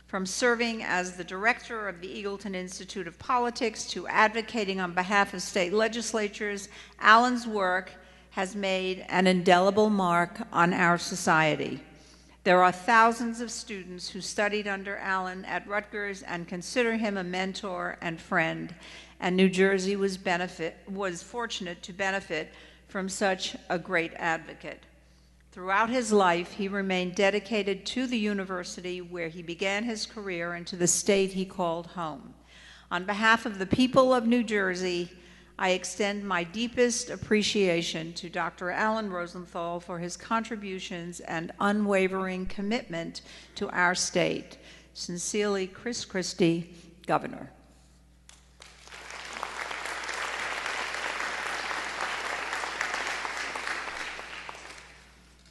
From serving as the director of the Eagleton Institute of Politics to advocating on behalf of state legislatures, Alan's work has made an indelible mark on our society. There are thousands of students who studied under Alan at Rutgers and consider him a mentor and friend, and New Jersey was fortunate to benefit from such a great advocate. Throughout his life, he remained dedicated to the university where he began his career and to the state he called home. On behalf of the people of New Jersey, I extend my deepest appreciation to Dr. Alan Rosenthal for his contributions and unwavering commitment to our state. Sincerely, Chris Christie, Governor.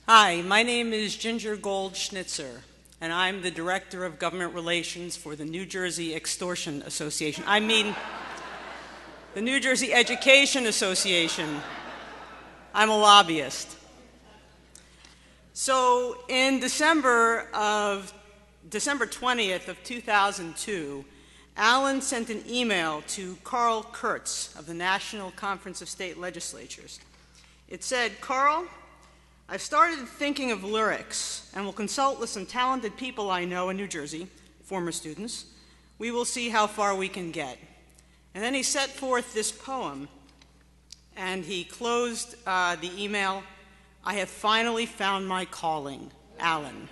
Hi, my name is Ginger Gold Schnitzer, and I'm the Director of Government Relations for the New Jersey Extortion Association. I mean, the New Jersey Education Association. I'm a lobbyist. So in December 20th of 2002, Alan sent an email to Karl Kurtz of the National Conference of State Legislatures. It said, "Karl, I've started thinking of lyrics and will consult with some talented people I know in New Jersey, former students. We will see how far we can get." And then he set forth this poem, and he closed the email, "I have finally found my calling, Alan."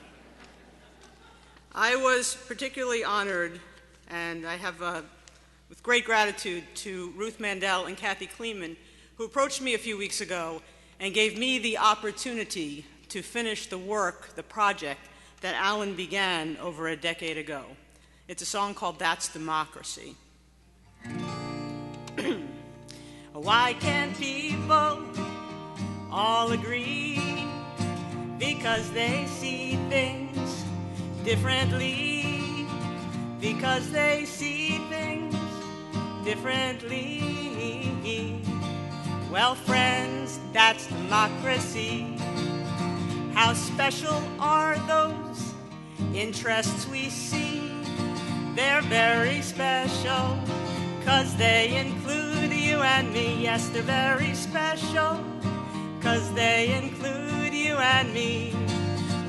I was particularly honored, and I have, with great gratitude to Ruth Mandel and Kathy Kleeman, who approached me a few weeks ago and gave me the opportunity to finish the work, the project, that Alan began over a decade ago. It's a song called "That's Democracy." Why can't people all agree? Because they see things differently. Because they see things differently. Well, friends, that's democracy. How special are those interests we see? They're very special, 'cause they include you and me. Yes, they're very special, 'cause they include you and me.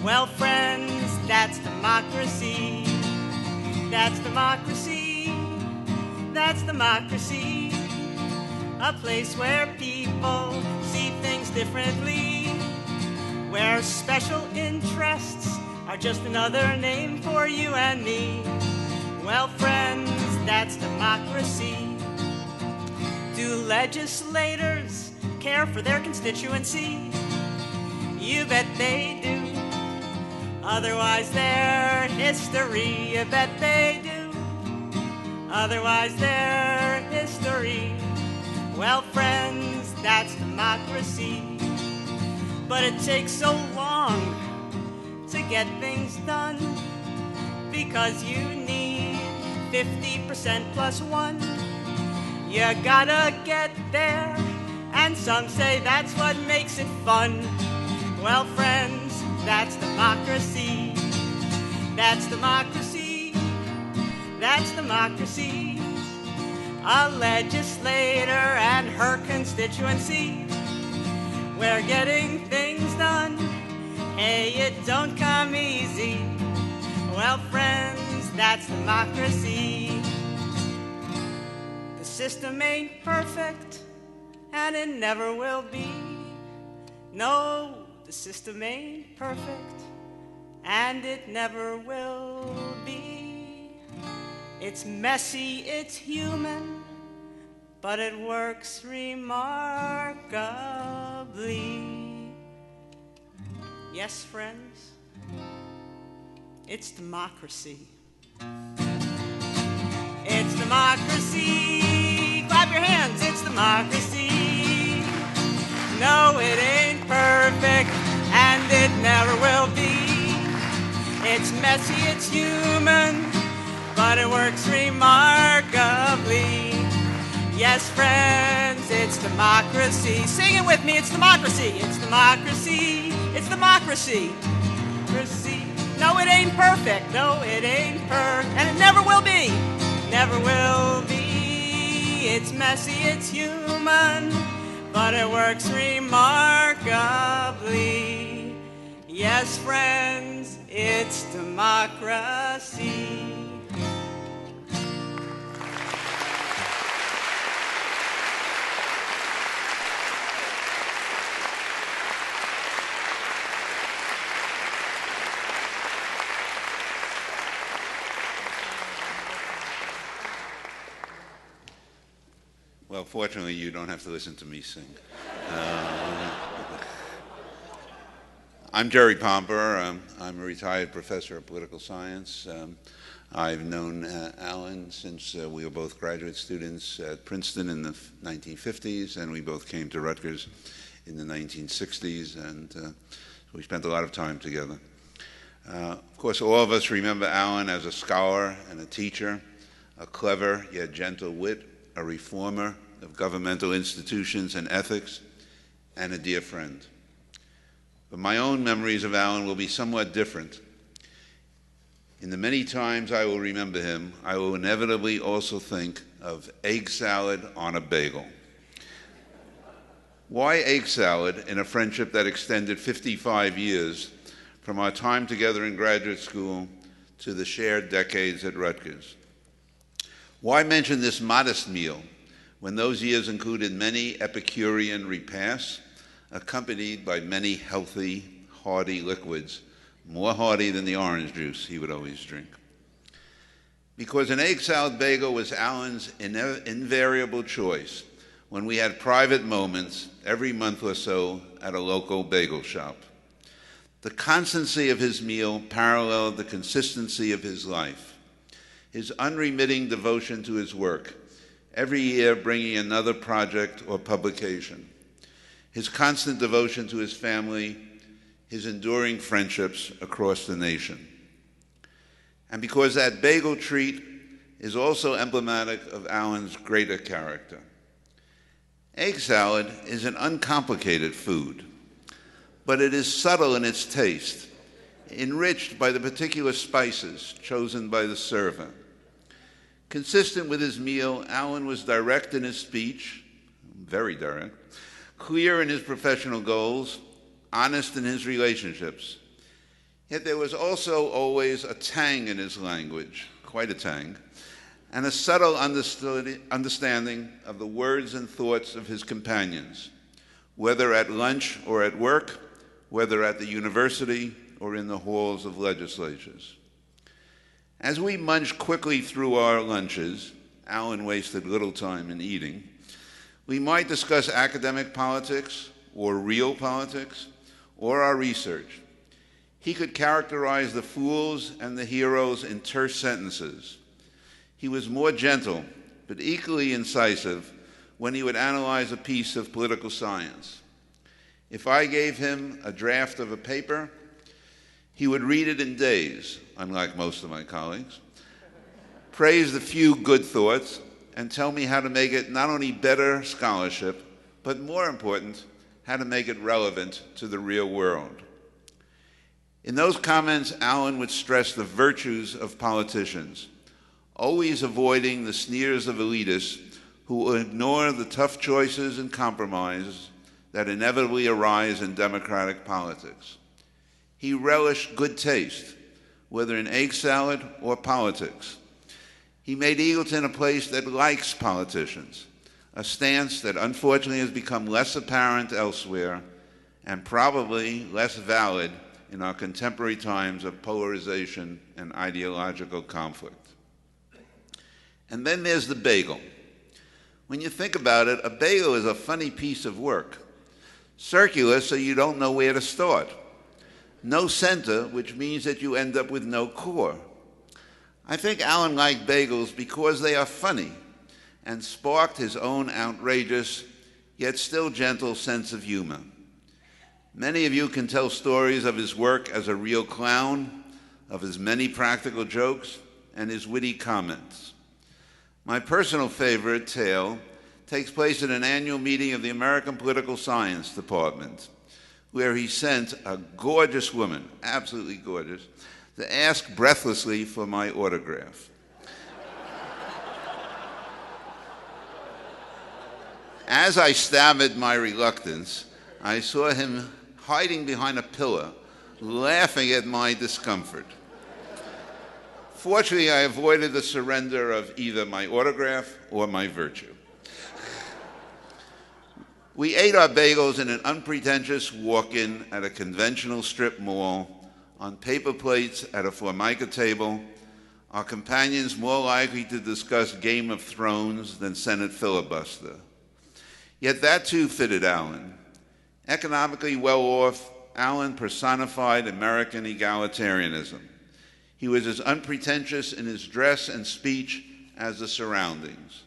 Well, friends, that's democracy. That's democracy. That's democracy. A place where people see things differently, where special interests are just another name for you and me. Well, friends, that's democracy. Do legislators care for their constituency? You bet they do. Otherwise, they're history. You bet they do. Otherwise, they're history. Well, friends, that's democracy. But it takes so long to get things done, because you need 50% plus one. You gotta get there, and some say that's what makes it fun. Well, friends, that's democracy. That's democracy. That's democracy. A legislator and her constituency, we're getting things done. Hey, it don't come easy. Well, friends, that's democracy. The system ain't perfect, and it never will be. No, the system ain't perfect, and it never will be. It's messy, it's human, but it works remarkably. Yes, friends, it's democracy. It's democracy. Clap your hands, it's democracy. No, it ain't perfect, and it never will be. It's messy, it's human, but it works remarkably. Yes, friends, it's democracy. Sing it with me, it's democracy. It's democracy. It's democracy. No, it ain't perfect. No, it ain't perfect. And it never will be. Never will be. It's messy, it's human, but it works remarkably. Yes, friends, it's democracy. Well, fortunately, you don't have to listen to me sing. I'm Jerry Pomper. I'm a retired professor of political science. I've known Alan since we were both graduate students at Princeton in the 1950s, and we both came to Rutgers in the 1960s, and we spent a lot of time together. Of course, all of us remember Alan as a scholar and a teacher, a clever yet gentle wit, a reformer, of governmental institutions and ethics, and a dear friend. But my own memories of Alan will be somewhat different. In the many times I will remember him, I will inevitably also think of egg salad on a bagel. Why egg salad in a friendship that extended 55 years from our time together in graduate school to the shared decades at Rutgers? Why mention this modest meal when those years included many Epicurean repasts accompanied by many healthy, hearty liquids, more hearty than the orange juice he would always drink? Because an egg salad bagel was Alan's invariable choice when we had private moments every month or so at a local bagel shop. The constancy of his meal paralleled the consistency of his life, his unremitting devotion to his work, every year bringing another project or publication, his constant devotion to his family, his enduring friendships across the nation. And because that bagel treat is also emblematic of Alan's greater character. Egg salad is an uncomplicated food, but it is subtle in its taste, enriched by the particular spices chosen by the server. Consistent with his meal, Alan was direct in his speech, very direct, clear in his professional goals, honest in his relationships. Yet there was also always a tang in his language, quite a tang, and a subtle understanding of the words and thoughts of his companions, whether at lunch or at work, whether at the university or in the halls of legislatures. As we munched quickly through our lunches, Alan wasted little time in eating, we might discuss academic politics or real politics or our research. He could characterize the fools and the heroes in terse sentences. He was more gentle, but equally incisive when he would analyze a piece of political science. If I gave him a draft of a paper, he would read it in days, unlike most of my colleagues, praise the few good thoughts, and tell me how to make it not only better scholarship, but more important, how to make it relevant to the real world. In those comments, Alan would stress the virtues of politicians, always avoiding the sneers of elitists who will ignore the tough choices and compromises that inevitably arise in democratic politics. He relished good taste, whether in egg salad or politics. He made Eagleton a place that likes politicians, a stance that unfortunately has become less apparent elsewhere and probably less valid in our contemporary times of polarization and ideological conflict. And then there's the bagel. When you think about it, a bagel is a funny piece of work. Circular, so you don't know where to start. No center, which means that you end up with no core. I think Alan liked bagels because they are funny and sparked his own outrageous, yet still gentle sense of humor. Many of you can tell stories of his work as a real clown, of his many practical jokes, and his witty comments. My personal favorite tale takes place at an annual meeting of the American Political Science Department, where he sent a gorgeous woman, absolutely gorgeous, to ask breathlessly for my autograph. As I stammered my reluctance, I saw him hiding behind a pillar, laughing at my discomfort. Fortunately, I avoided the surrender of either my autograph or my virtue. We ate our bagels in an unpretentious walk-in at a conventional strip mall, on paper plates at a Formica table, our companions more likely to discuss Game of Thrones than Senate filibuster. Yet that too fitted Alan. Economically well off, Alan personified American egalitarianism. He was as unpretentious in his dress and speech as the surroundings.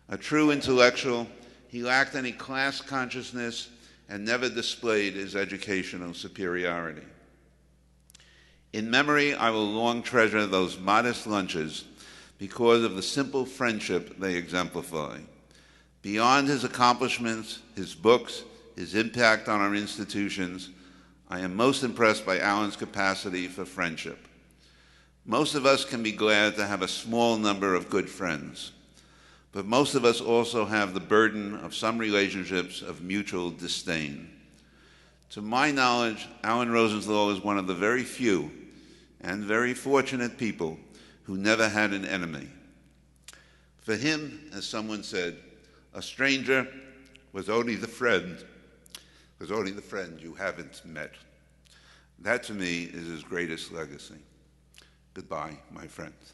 A true intellectual, he lacked any class consciousness and never displayed his educational superiority. In memory, I will long treasure those modest lunches because of the simple friendship they exemplify. Beyond his accomplishments, his books, his impact on our institutions, I am most impressed by Alan's capacity for friendship. Most of us can be glad to have a small number of good friends, but most of us also have the burden of some relationships of mutual disdain. To my knowledge, Alan Rosenthal is one of the very few and very fortunate people who never had an enemy. For him, as someone said, a stranger was only the friend you haven't met. That, to me, is his greatest legacy. Goodbye, my friends.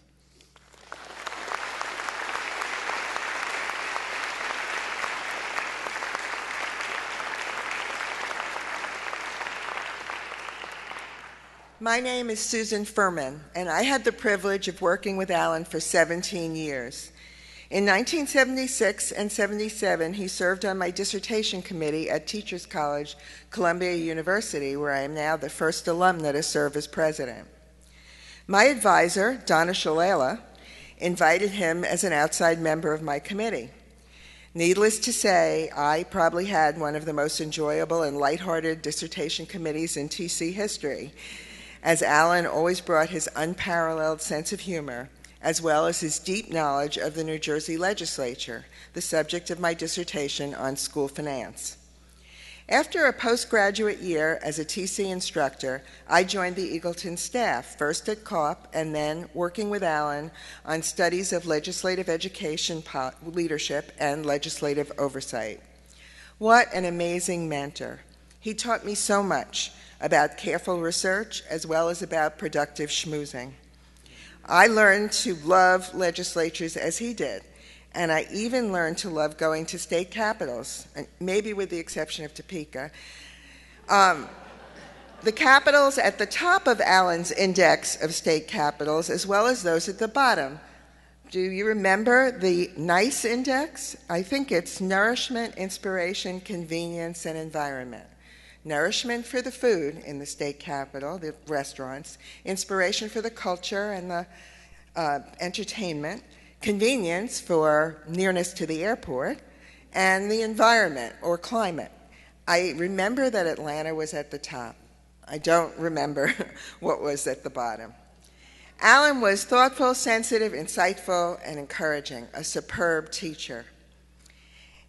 My name is Susan Fuhrman, and I had the privilege of working with Alan for 17 years. In 1976 and 77, he served on my dissertation committee at Teachers College, Columbia University, where I am now the first alumna to serve as president. My advisor, Donna Shalala, invited him as an outside member of my committee. Needless to say, I probably had one of the most enjoyable and lighthearted dissertation committees in TC history, as Alan always brought his unparalleled sense of humor, as well as his deep knowledge of the New Jersey Legislature, the subject of my dissertation on school finance. After a postgraduate year as a TC instructor, I joined the Eagleton staff, first at COP and then working with Alan on studies of legislative education leadership and legislative oversight. What an amazing mentor. He taught me so much about careful research as well as about productive schmoozing. I learned to love legislatures as he did, and I even learned to love going to state capitals, and maybe with the exception of Topeka. The capitals at the top of Alan's index of state capitals, as well as those at the bottom. Do you remember the NICE index? I think it's nourishment, inspiration, convenience, and environment. Nourishment for the food in the state capital, the restaurants, inspiration for the culture and the entertainment, convenience for nearness to the airport, and the environment or climate. I remember that Atlanta was at the top. I don't remember what was at the bottom. Alan was thoughtful, sensitive, insightful, and encouraging, a superb teacher.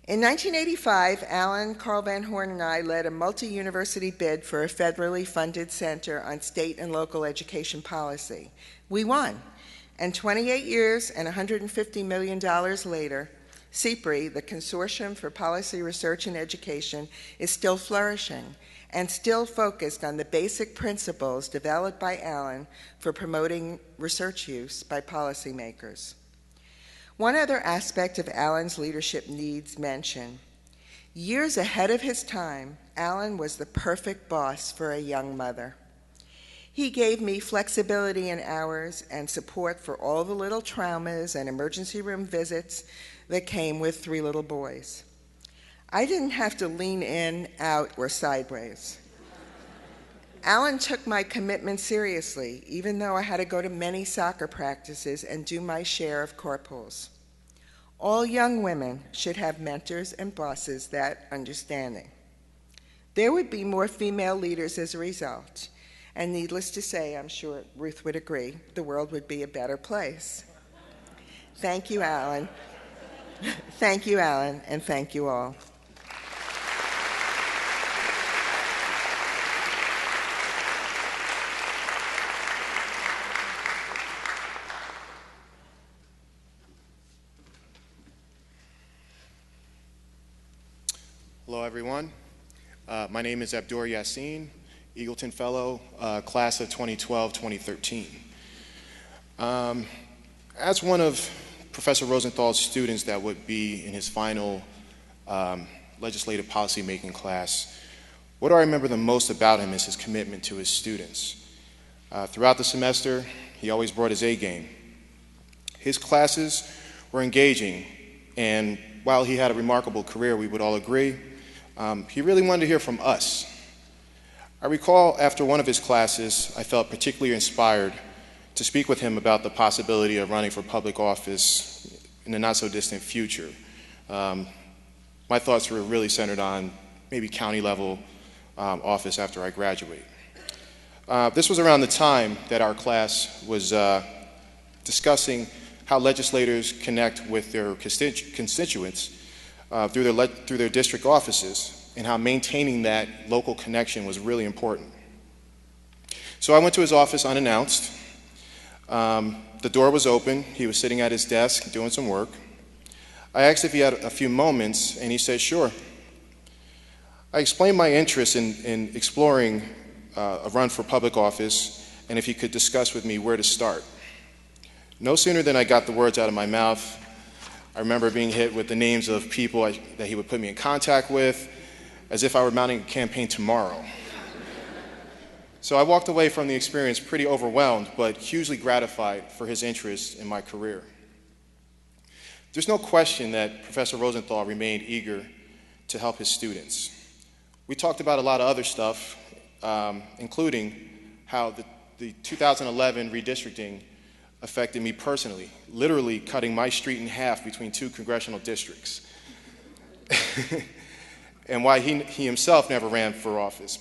In 1985, Alan, Karl Van Horn, and I led a multi-university bid for a federally funded center on state and local education policy. We won, and 28 years and $150 million later, CPRI, the Consortium for Policy Research and Education, is still flourishing and still focused on the basic principles developed by Alan for promoting research use by policymakers. One other aspect of Alan's leadership needs mention. Years ahead of his time, Alan was the perfect boss for a young mother. He gave me flexibility in hours and support for all the little traumas and emergency room visits that came with 3 little boys. I didn't have to lean in, out, or sideways. Alan took my commitment seriously, even though I had to go to many soccer practices and do my share of carpools. All young women should have mentors and bosses that understanding. There would be more female leaders as a result, and needless to say, I'm sure Ruth would agree, the world would be a better place. Thank you, Alan. Thank you, Alan, and thank you all. Hello, everyone. My name is Abdur Yasin, Eagleton Fellow, class of 2012-2013. As one of Professor Rosenthal's students that would be in his final legislative policy-making class, what I remember the most about him is his commitment to his students. Throughout the semester, he always brought his A game. His classes were engaging, and while he had a remarkable career, we would all agree, he really wanted to hear from us. I recall after one of his classes, I felt particularly inspired to speak with him about the possibility of running for public office in the not-so-distant future. my thoughts were really centered on maybe county level office after I graduate. This was around the time that our class was discussing how legislators connect with their constituents through their district offices, and how maintaining that local connection was really important. So I went to his office unannounced. The door was open. He was sitting at his desk doing some work. I asked if he had a few moments, and he said, sure. I explained my interest in exploring a run for public office, and if he could discuss with me where to start. No sooner than I got the words out of my mouth, I remember being hit with the names of people that he would put me in contact with, as if I were mounting a campaign tomorrow. So I walked away from the experience pretty overwhelmed, but hugely gratified for his interest in my career. There's no question that Professor Rosenthal remained eager to help his students. We talked about a lot of other stuff, including how the 2011 redistricting affected me personally, literally cutting my street in half between 2 congressional districts. And why he himself never ran for office,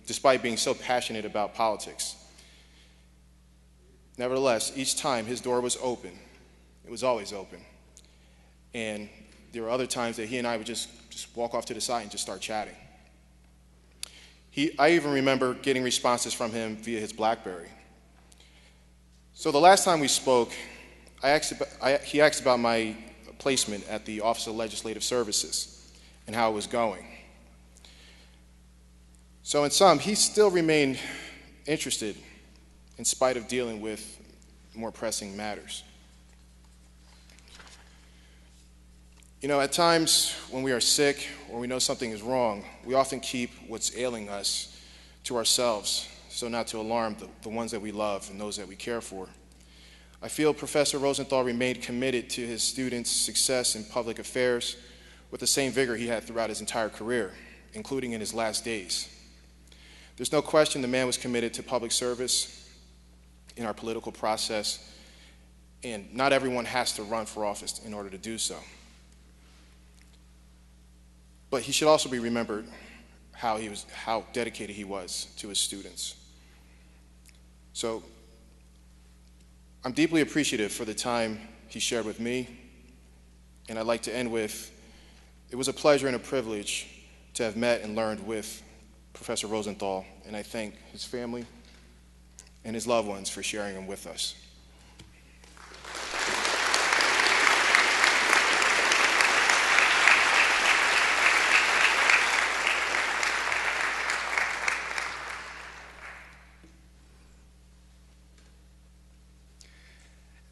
despite being so passionate about politics. Nevertheless, each time his door was open. It was always open. And there were other times that he and I would just walk off to the side and just start chatting. I even remember getting responses from him via his BlackBerry. So the last time we spoke, he asked about my placement at the Office of Legislative Services and how it was going. So in sum, he still remained interested in spite of dealing with more pressing matters. You know, at times when we are sick or we know something is wrong, we often keep what's ailing us to ourselves so not to alarm the ones that we love and those that we care for. I feel Professor Rosenthal remained committed to his students' success in public affairs with the same vigor he had throughout his entire career, including in his last days. There's no question the man was committed to public service in our political process, and not everyone has to run for office in order to do so. But he should also be remembered how dedicated he was to his students. So I'm deeply appreciative for the time he shared with me, and I'd like to end with, it was a pleasure and a privilege to have met and learned with Professor Rosenthal, and I thank his family and his loved ones for sharing him with us.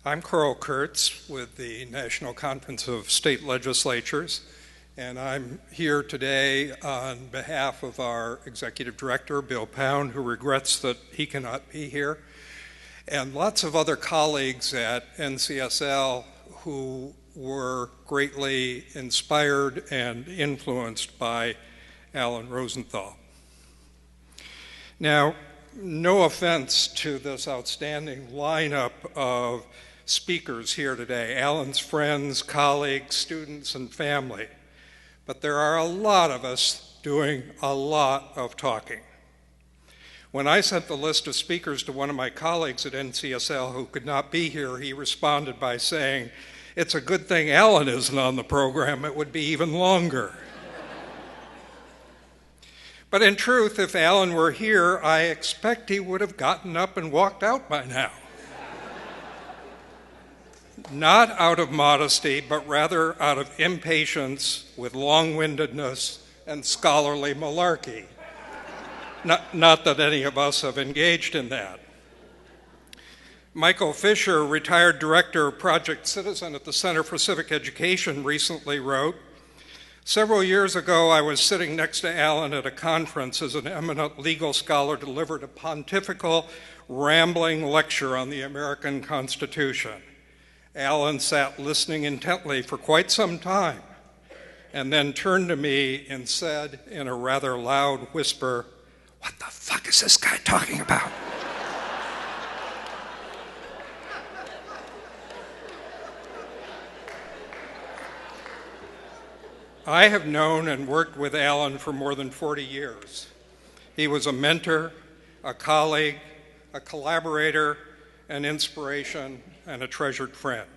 I'm Karl Kurtz with the National Conference of State Legislatures, and I'm here today on behalf of our Executive Director, Bill Pound, who regrets that he cannot be here, and lots of other colleagues at NCSL who were greatly inspired and influenced by Alan Rosenthal. Now, no offense to this outstanding lineup of speakers here today, Alan's friends, colleagues, students, and family. But there are a lot of us doing a lot of talking. When I sent the list of speakers to one of my colleagues at NCSL who could not be here, he responded by saying, "It's a good thing Alan isn't on the program, it would be even longer." But in truth, if Alan were here, I expect he would have gotten up and walked out by now. Not out of modesty, but rather out of impatience with long-windedness and scholarly malarkey. Not that any of us have engaged in that. Michael Fisher, retired director of Project Citizen at the Center for Civic Education, recently wrote, "Several years ago, I was sitting next to Alan at a conference as an eminent legal scholar delivered a pontifical, rambling lecture on the American Constitution. Alan sat listening intently for quite some time and then turned to me and said in a rather loud whisper, 'What the fuck is this guy talking about?' I have known and worked with Alan for more than 40 years. He was a mentor, a colleague, a collaborator, an inspiration, and a treasured friend.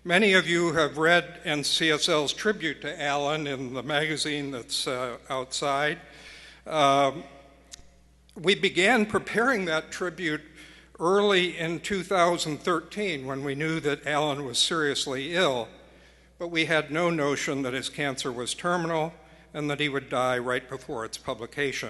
Many of you have read NCSL's tribute to Alan in the magazine that's outside. We began preparing that tribute early in 2013 when we knew that Alan was seriously ill, but we had no notion that his cancer was terminal and that he would die right before its publication.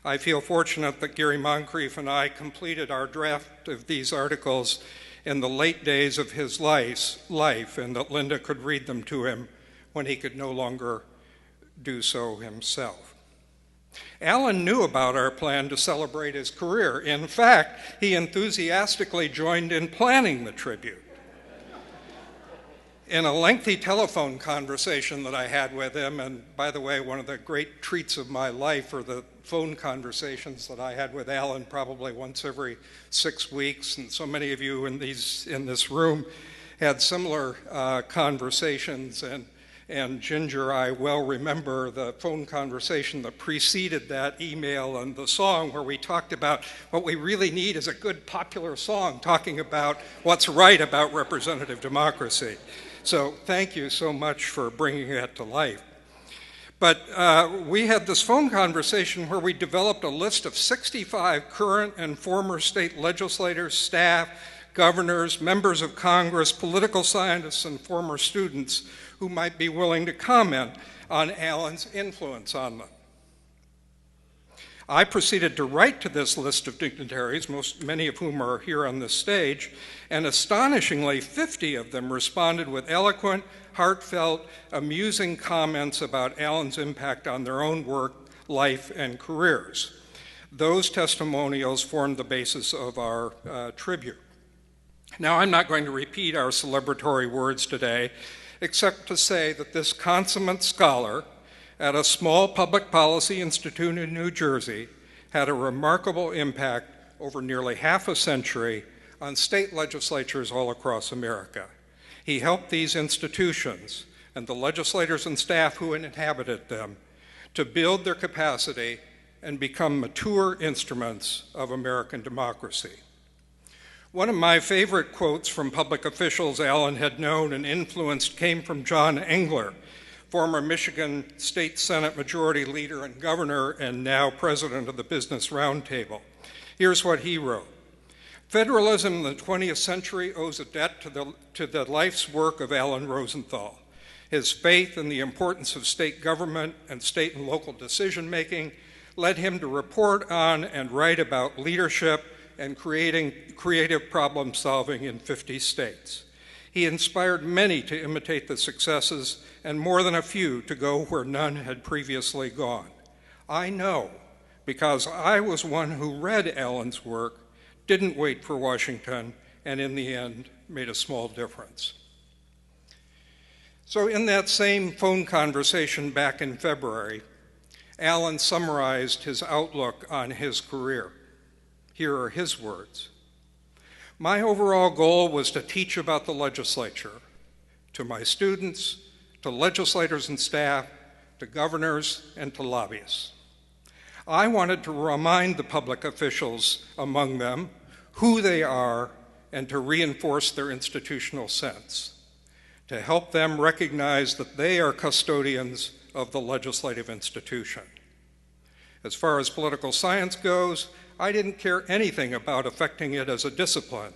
I feel fortunate that Gary Moncrief and I completed our draft of these articles in the late days of his life, and that Linda could read them to him when he could no longer do so himself. Alan knew about our plan to celebrate his career. In fact, he enthusiastically joined in planning the tribute. In a lengthy telephone conversation that I had with him, and by the way, one of the great treats of my life are the phone conversations that I had with Alan probably once every 6 weeks, and so many of you in this room had similar conversations, and Ginger, I well remember the phone conversation that preceded that email and the song where we talked about what we really need is a good popular song talking about what's right about representative democracy. So thank you so much for bringing that to life. But we had this phone conversation where we developed a list of 65 current and former state legislators, staff, governors, members of Congress, political scientists, and former students who might be willing to comment on Alan's influence on them. I proceeded to write to this list of dignitaries, many of whom are here on this stage, and astonishingly 50 of them responded with eloquent, heartfelt, amusing comments about Alan's impact on their own work, life, and careers. Those testimonials formed the basis of our tribute. Now, I'm not going to repeat our celebratory words today, except to say that this consummate scholar at a small public policy institute in New Jersey had a remarkable impact over nearly half a century on state legislatures all across America. He helped these institutions and the legislators and staff who inhabited them to build their capacity and become mature instruments of American democracy. One of my favorite quotes from public officials Alan had known and influenced came from John Engler, former Michigan State Senate Majority Leader and Governor, and now President of the Business Roundtable. Here's what he wrote. Federalism in the 20th century owes a debt to the life's work of Alan Rosenthal. His faith in the importance of state government and state and local decision-making led him to report on and write about leadership and creative problem-solving in 50 states. He inspired many to imitate the successes and more than a few to go where none had previously gone. I know, because I was one who read Alan's work, didn't wait for Washington, and in the end made a small difference. So in that same phone conversation back in February, Alan summarized his outlook on his career. Here are his words. My overall goal was to teach about the legislature, to my students, to legislators and staff, to governors, and to lobbyists. I wanted to remind the public officials among them who they are and to reinforce their institutional sense, to help them recognize that they are custodians of the legislative institution. As far as political science goes, I didn't care anything about affecting it as a discipline,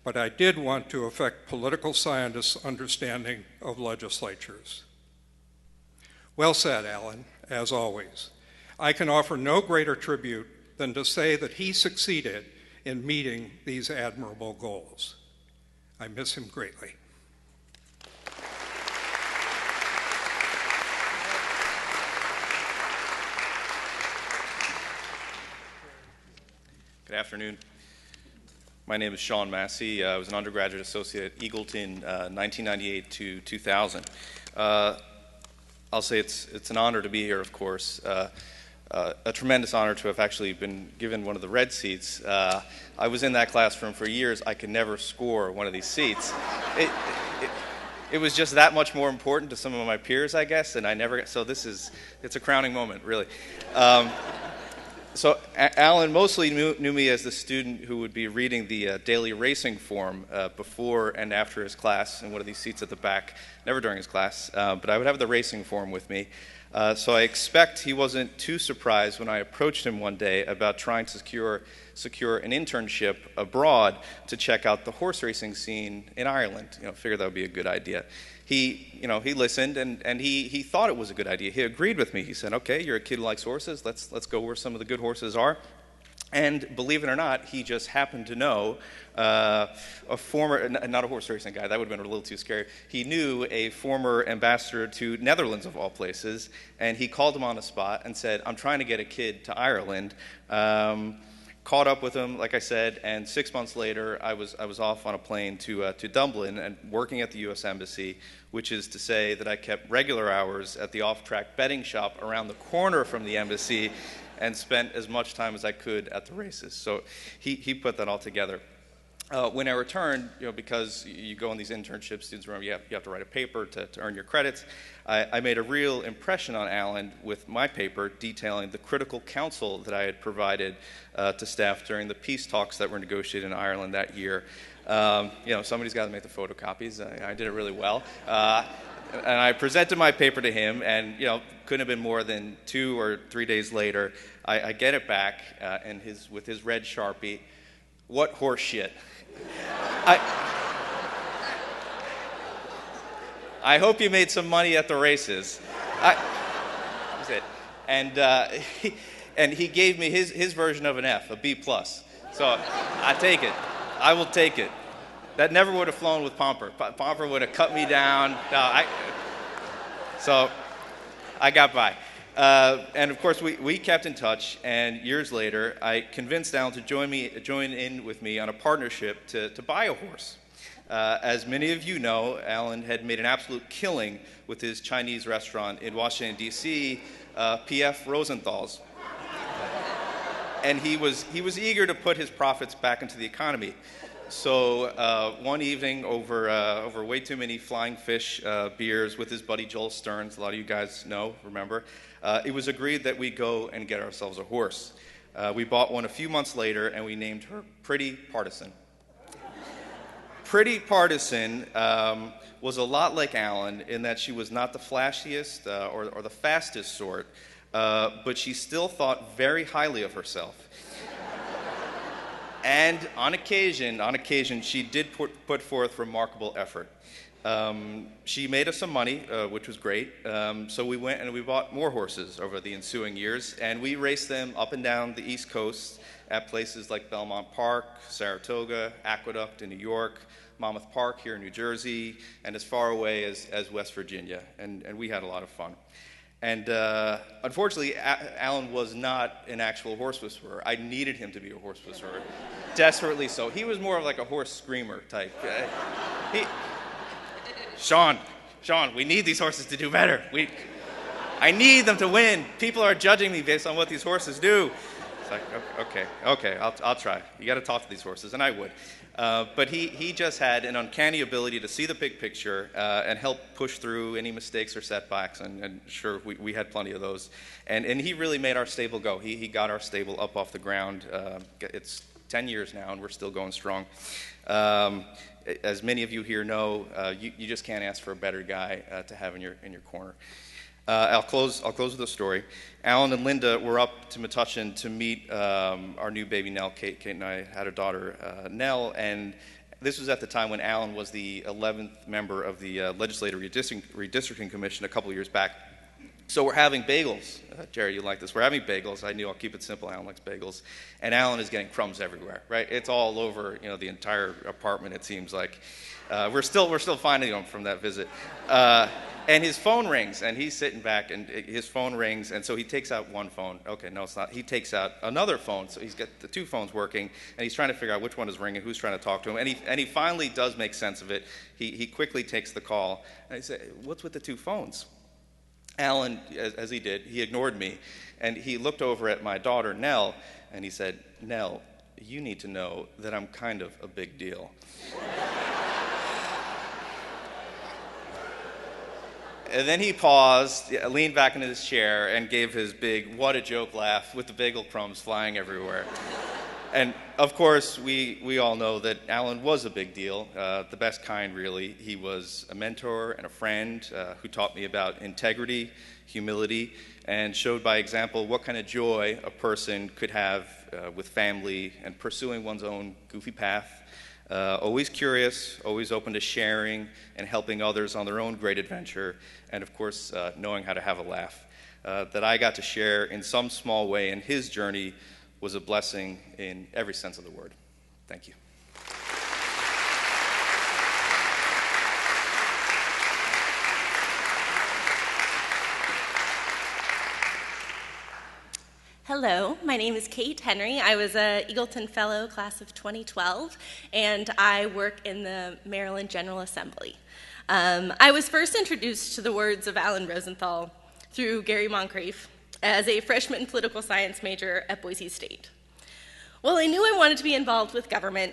but I did want to affect political scientists' understanding of legislatures. Well said, Alan, as always. I can offer no greater tribute than to say that he succeeded in meeting these admirable goals. I miss him greatly. Good afternoon. My name is Sean Massey. I was an undergraduate associate at Eagleton 1998 to 2000. I'll say it's an honor to be here, of course. A tremendous honor to have actually been given one of the red seats. I was in that classroom for years. I could never score one of these seats. it was just that much more important to some of my peers, I guess, and I never, so it's a crowning moment, really. So Alan mostly knew me as the student who would be reading the daily racing form before and after his class in one of these seats at the back, never during his class, but I would have the racing form with me. So I expect he wasn't too surprised when I approached him one day about trying to secure an internship abroad to check out the horse racing scene in Ireland. Figured that would be a good idea. He listened and he thought it was a good idea. He agreed with me. He said, "Okay, you're a kid who likes horses. Let's go where some of the good horses are." And believe it or not, he just happened to know a former, not a horse racing guy, that would have been a little too scary. He knew a former ambassador to Netherlands, of all places, and he called him on the spot and said, "I'm trying to get a kid to Ireland." Caught up with him, like I said, and 6 months later, I was off on a plane to Dublin and working at the U.S. Embassy, which is to say that I kept regular hours at the off-track betting shop around the corner from the embassy and spent as much time as I could at the races. So he put that all together. When I returned, because you go on these internships, students remember you have to write a paper to earn your credits. I made a real impression on Alan with my paper detailing the critical counsel that I had provided to staff during the peace talks that were negotiated in Ireland that year. Somebody's got to make the photocopies. I did it really well. And I presented my paper to him, and couldn't have been more than 2 or 3 days later, I get it back, and with his red Sharpie, "What horse shit." I hope you made some money at the races. That's it. And he gave me his version of an F, a B+. So I take it. I will take it. That never would have flown with Pomper. Pomper would have cut me down. So I got by. And of course, we kept in touch, and years later, I convinced Alan to join in with me on a partnership to buy a horse. As many of you know, Alan had made an absolute killing with his Chinese restaurant in Washington, D.C., P.F. Rosenthal's. And he was eager to put his profits back into the economy. So one evening, over way too many Flying Fish beers with his buddy Joel Stearns, a lot of you guys remember, it was agreed that we go and get ourselves a horse. We bought one a few months later, and we named her Pretty Partisan. Pretty Partisan was a lot like Alan in that she was not the flashiest or the fastest sort, but she still thought very highly of herself. And on occasion, she did put forth remarkable effort. She made us some money, which was great. So we went and we bought more horses over the ensuing years, and we raced them up and down the East Coast at places like Belmont Park, Saratoga, Aqueduct in New York, Monmouth Park here in New Jersey, and as far away as West Virginia. And we had a lot of fun. And unfortunately, Alan was not an actual horse whisperer. I needed him to be a horse whisperer, desperately so. He was more of like a horse screamer type. Sean, we need these horses to do better. I need them to win. People are judging me based on what these horses do. It's like, okay, I'll try. You got to talk to these horses, and I would. But he just had an uncanny ability to see the big picture and help push through any mistakes or setbacks, and sure, we had plenty of those. And he really made our stable go. He got our stable up off the ground. It's 10 years now, and we're still going strong. As many of you here know, you just can't ask for a better guy to have in your corner. I'll close with a story. Alan and Linda were up to Metuchen to meet our new baby Nell. Kate and I had a daughter, Nell, and this was at the time when Alan was the 11th member of the Legislator Redistricting Commission a couple years back. So we're having bagels. Jerry, you like this. We're having bagels. I knew I'll keep it simple. Alan likes bagels. And Alan is getting crumbs everywhere, right? It's all over, the entire apartment, it seems like. We're still finding them from that visit. And his phone rings, and he's sitting back, and his phone rings, and so he takes out one phone. Okay, no, it's not. He takes out another phone, so he's got the two phones working, and he's trying to figure out which one is ringing, who's trying to talk to him, and he finally does make sense of it. He quickly takes the call, and he said, "What's with the two phones?" Alan, as he did, he ignored me, and he looked over at my daughter, Nell, and he said, "Nell, you need to know that I'm kind of a big deal." And then he paused, leaned back into his chair, and gave his big "what a joke" laugh with the bagel crumbs flying everywhere. And of course, we all know that Alan was a big deal, the best kind, really. He was a mentor and a friend who taught me about integrity, humility, and showed by example what kind of joy a person could have with family and pursuing one's own goofy path. Always curious, always open to sharing and helping others on their own great adventure, and of course, knowing how to have a laugh. That I got to share in some small way in his journey was a blessing in every sense of the word. Thank you. Hello, my name is Kate Henry. I was a Eagleton Fellow class of 2012, and I work in the Maryland General Assembly. I was first introduced to the words of Alan Rosenthal through Gary Moncrief as a freshman political science major at Boise State. While I knew I wanted to be involved with government,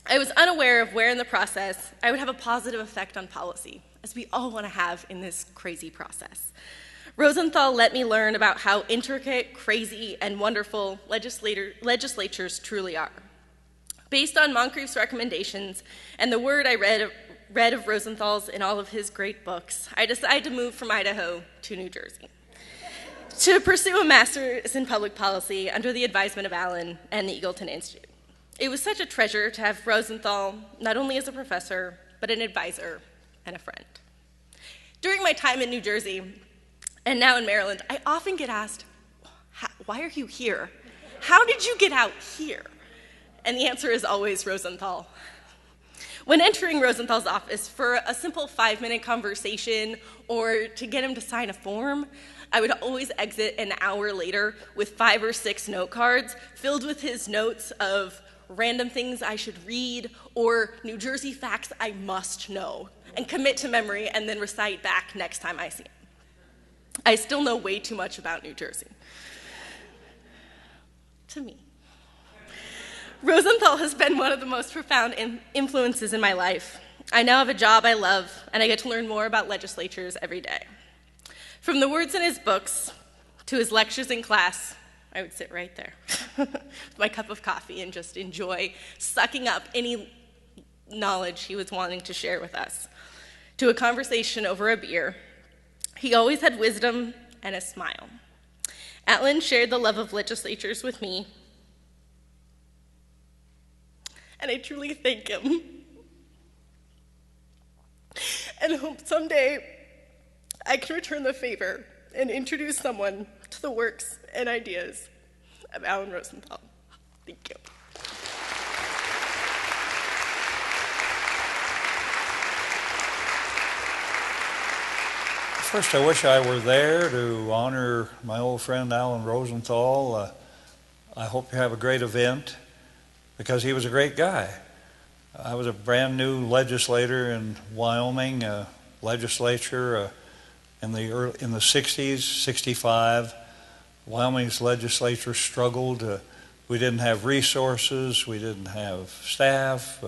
I was unaware of where in the process I would have a positive effect on policy, as we all want to have in this crazy process. Rosenthal let me learn about how intricate, crazy, and wonderful legislatures truly are. Based on Moncrief's recommendations and the word I read of Rosenthal's in all of his great books, I decided to move from Idaho to New Jersey to pursue a master's in public policy under the advisement of Alan and the Eagleton Institute. It was such a treasure to have Rosenthal not only as a professor, but an advisor and a friend. During my time in New Jersey, and now in Maryland, I often get asked, why are you here? How did you get out here? And the answer is always Rosenthal. When entering Rosenthal's office for a simple 5-minute conversation or to get him to sign a form, I would always exit an hour later with 5 or 6 note cards filled with his notes of random things I should read or New Jersey facts I must know and commit to memory and then recite back next time I see him. I still know way too much about New Jersey. To me. Rosenthal has been one of the most profound influences in my life. I now have a job I love, and I get to learn more about legislatures every day. From the words in his books to his lectures in class, I would sit right there with my cup of coffee and just enjoy sucking up any knowledge he was wanting to share with us, to a conversation over a beer. He always had wisdom and a smile. Alan shared the love of legislatures with me, and I truly thank him. And hope someday I can return the favor and introduce someone to the works and ideas of Alan Rosenthal. Thank you. First, I wish I were there to honor my old friend Alan Rosenthal. I hope you have a great event because he was a great guy. I was a brand new legislator in Wyoming, legislature in the 60s, 65. Wyoming's legislature struggled. We didn't have resources. We didn't have staff.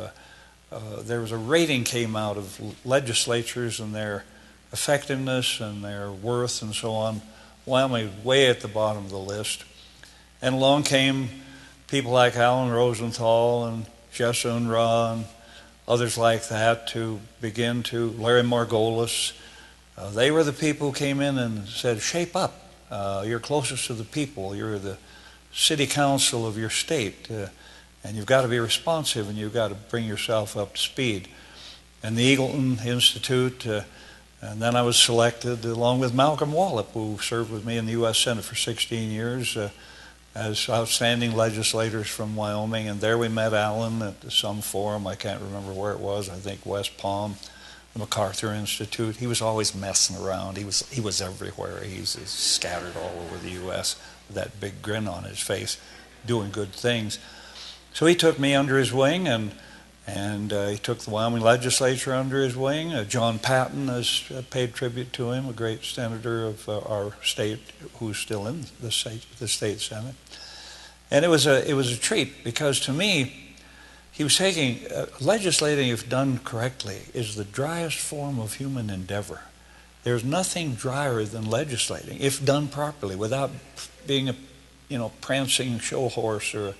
There was a rating came out of legislatures and their effectiveness and their worth and so on. Wyoming was way at the bottom of the list. And along came people like Alan Rosenthal and Yasin and others like that to begin to, Larry Margolis. They were the people who came in and said, shape up. You're closest to the people. You're the city council of your state. And you've got to be responsive and you've got to bring yourself up to speed. And the Eagleton Institute, and then I was selected along with Malcolm Wallop, who served with me in the U.S. Senate for 16 years as outstanding legislators from Wyoming. And there we met Alan at some forum. I can't remember where it was. I think West Palm, the MacArthur Institute. He was always messing around. He was everywhere. He's scattered all over the U.S. with that big grin on his face, doing good things. So he took me under his wing, and he took the Wyoming legislature under his wing. John Patton has paid tribute to him, a great senator of our state who's still in the state Senate. And it was a treat because to me, he was taking, legislating if done correctly is the driest form of human endeavor. There's nothing drier than legislating, if done properly, without being a prancing show horse or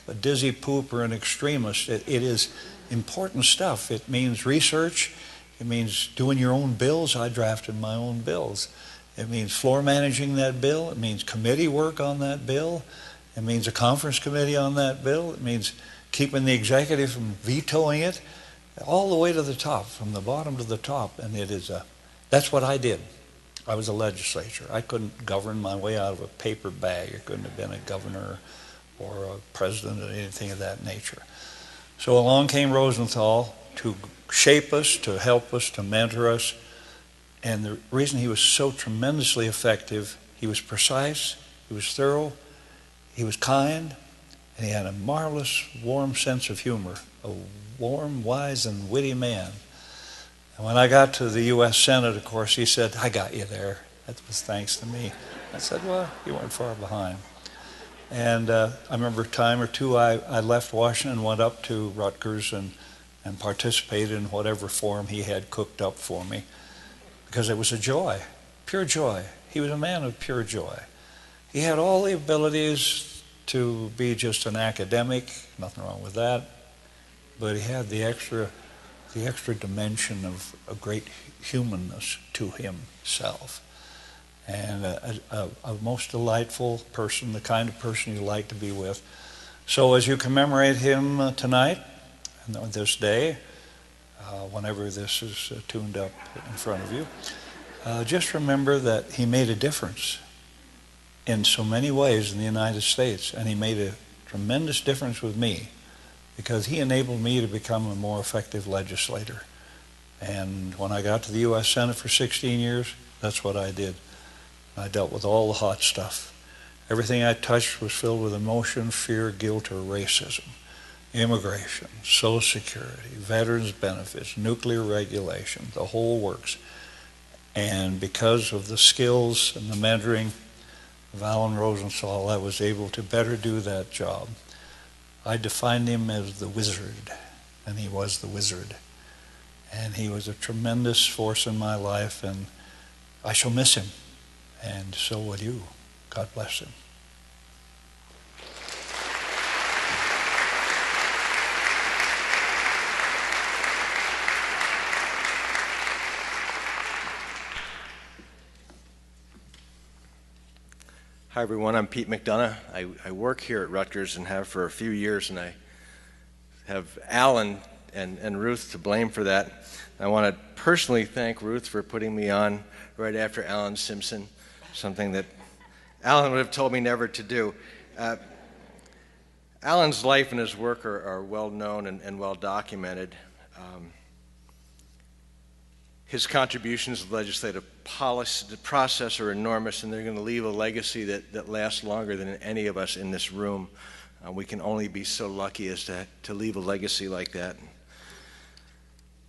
a dizzy poop or an extremist. It is important stuff. It means research. It means doing your own bills. I drafted my own bills. It means floor managing that bill. It means committee work on that bill. It means a conference committee on that bill. It means keeping the executive from vetoing it, all the way to the top, from the bottom to the top. And that's what I did. I was a legislator. I couldn't govern my way out of a paper bag. I couldn't have been a governor or a president or anything of that nature. So along came Rosenthal to shape us, to help us, to mentor us. And the reason he was so tremendously effective, he was precise, he was thorough, he was kind, and he had a marvelous, warm sense of humor, a warm, wise, and witty man. And when I got to the U.S. Senate, of course, he said, "I got you there." That was thanks to me. I said, "Well, you weren't far behind." And I remember a time or two I left Washington, went up to Rutgers and participated in whatever forum he had cooked up for me, because it was a joy, pure joy. He was a man of pure joy. He had all the abilities to be just an academic, nothing wrong with that, but he had the extra dimension of a great humanness to himself. And a most delightful person, the kind of person you like to be with. So as you commemorate him tonight, and on this day, whenever this is tuned up in front of you, just remember that he made a difference in so many ways in the United States, and he made a tremendous difference with me, because he enabled me to become a more effective legislator. And when I got to the U.S. Senate for 16 years, that's what I did. I dealt with all the hot stuff. Everything I touched was filled with emotion, fear, guilt, or racism. Immigration, Social Security, veterans benefits, nuclear regulation, the whole works. And because of the skills and the mentoring of Alan Rosenthal, I was able to better do that job. I defined him as the wizard, and he was the wizard. And he was a tremendous force in my life, and I shall miss him. And so will you. God bless him. Hi, everyone. I'm Pete McDonough. I work here at Rutgers and have for a few years, and I have Alan and Ruth to blame for that. I want to personally thank Ruth for putting me on right after Alan Simpson, something that Alan would have told me never to do. Alan's life and his work are well known and well documented. His contributions to the legislative policy process are enormous, and they're going to leave a legacy that lasts longer than any of us in this room. We can only be so lucky as to leave a legacy like that.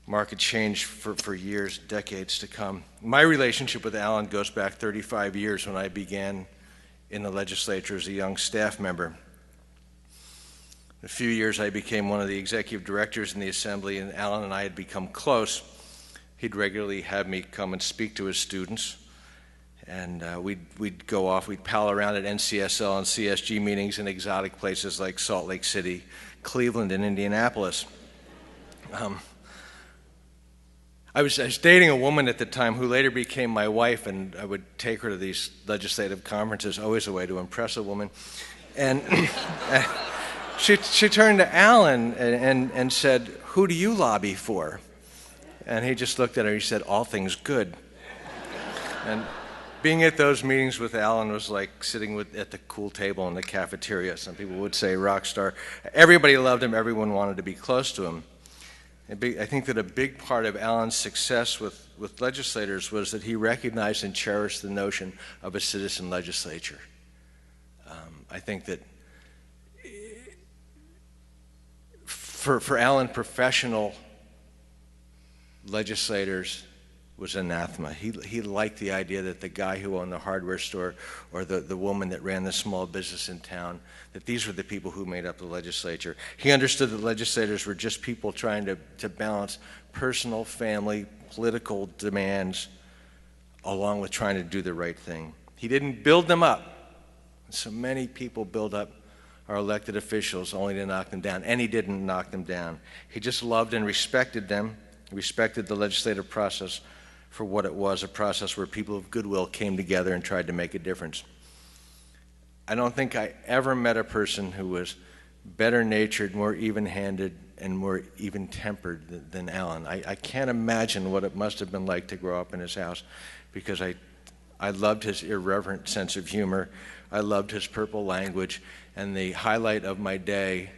Market change for years, decades to come. My relationship with Alan goes back 35 years when I began in the legislature as a young staff member. In a few years, I became one of the executive directors in the assembly, and Alan and I had become close. He'd regularly have me come and speak to his students, and we'd go off, we'd pal around at NCSL and CSG meetings in exotic places like Salt Lake City, Cleveland, and Indianapolis. I was dating a woman at the time who later became my wife, and I would take her to these legislative conferences, always a way to impress a woman. And she turned to Alan and said, "Who do you lobby for?" And he just looked at her and he said, "All things good." And being at those meetings with Alan was like sitting at the cool table in the cafeteria. Some people would say rock star. Everybody loved him. Everyone wanted to be close to him. I think that a big part of Alan's success with legislators was that he recognized and cherished the notion of a citizen legislature. I think that for Alan, professional legislators was anathema. He liked the idea that the guy who owned the hardware store or the woman that ran the small business in town, that these were the people who made up the legislature. He understood that legislators were just people trying to balance personal, family, political demands along with trying to do the right thing. He didn't build them up. So many people build up our elected officials only to knock them down, and he didn't knock them down. He just loved and respected them, respected the legislative process for what it was, a process where people of goodwill came together and tried to make a difference. I don't think I ever met a person who was better natured, more even-handed, and more even-tempered than Alan. I can't imagine what it must have been like to grow up in his house, because I loved his irreverent sense of humor. I loved his purple language, and the highlight of my day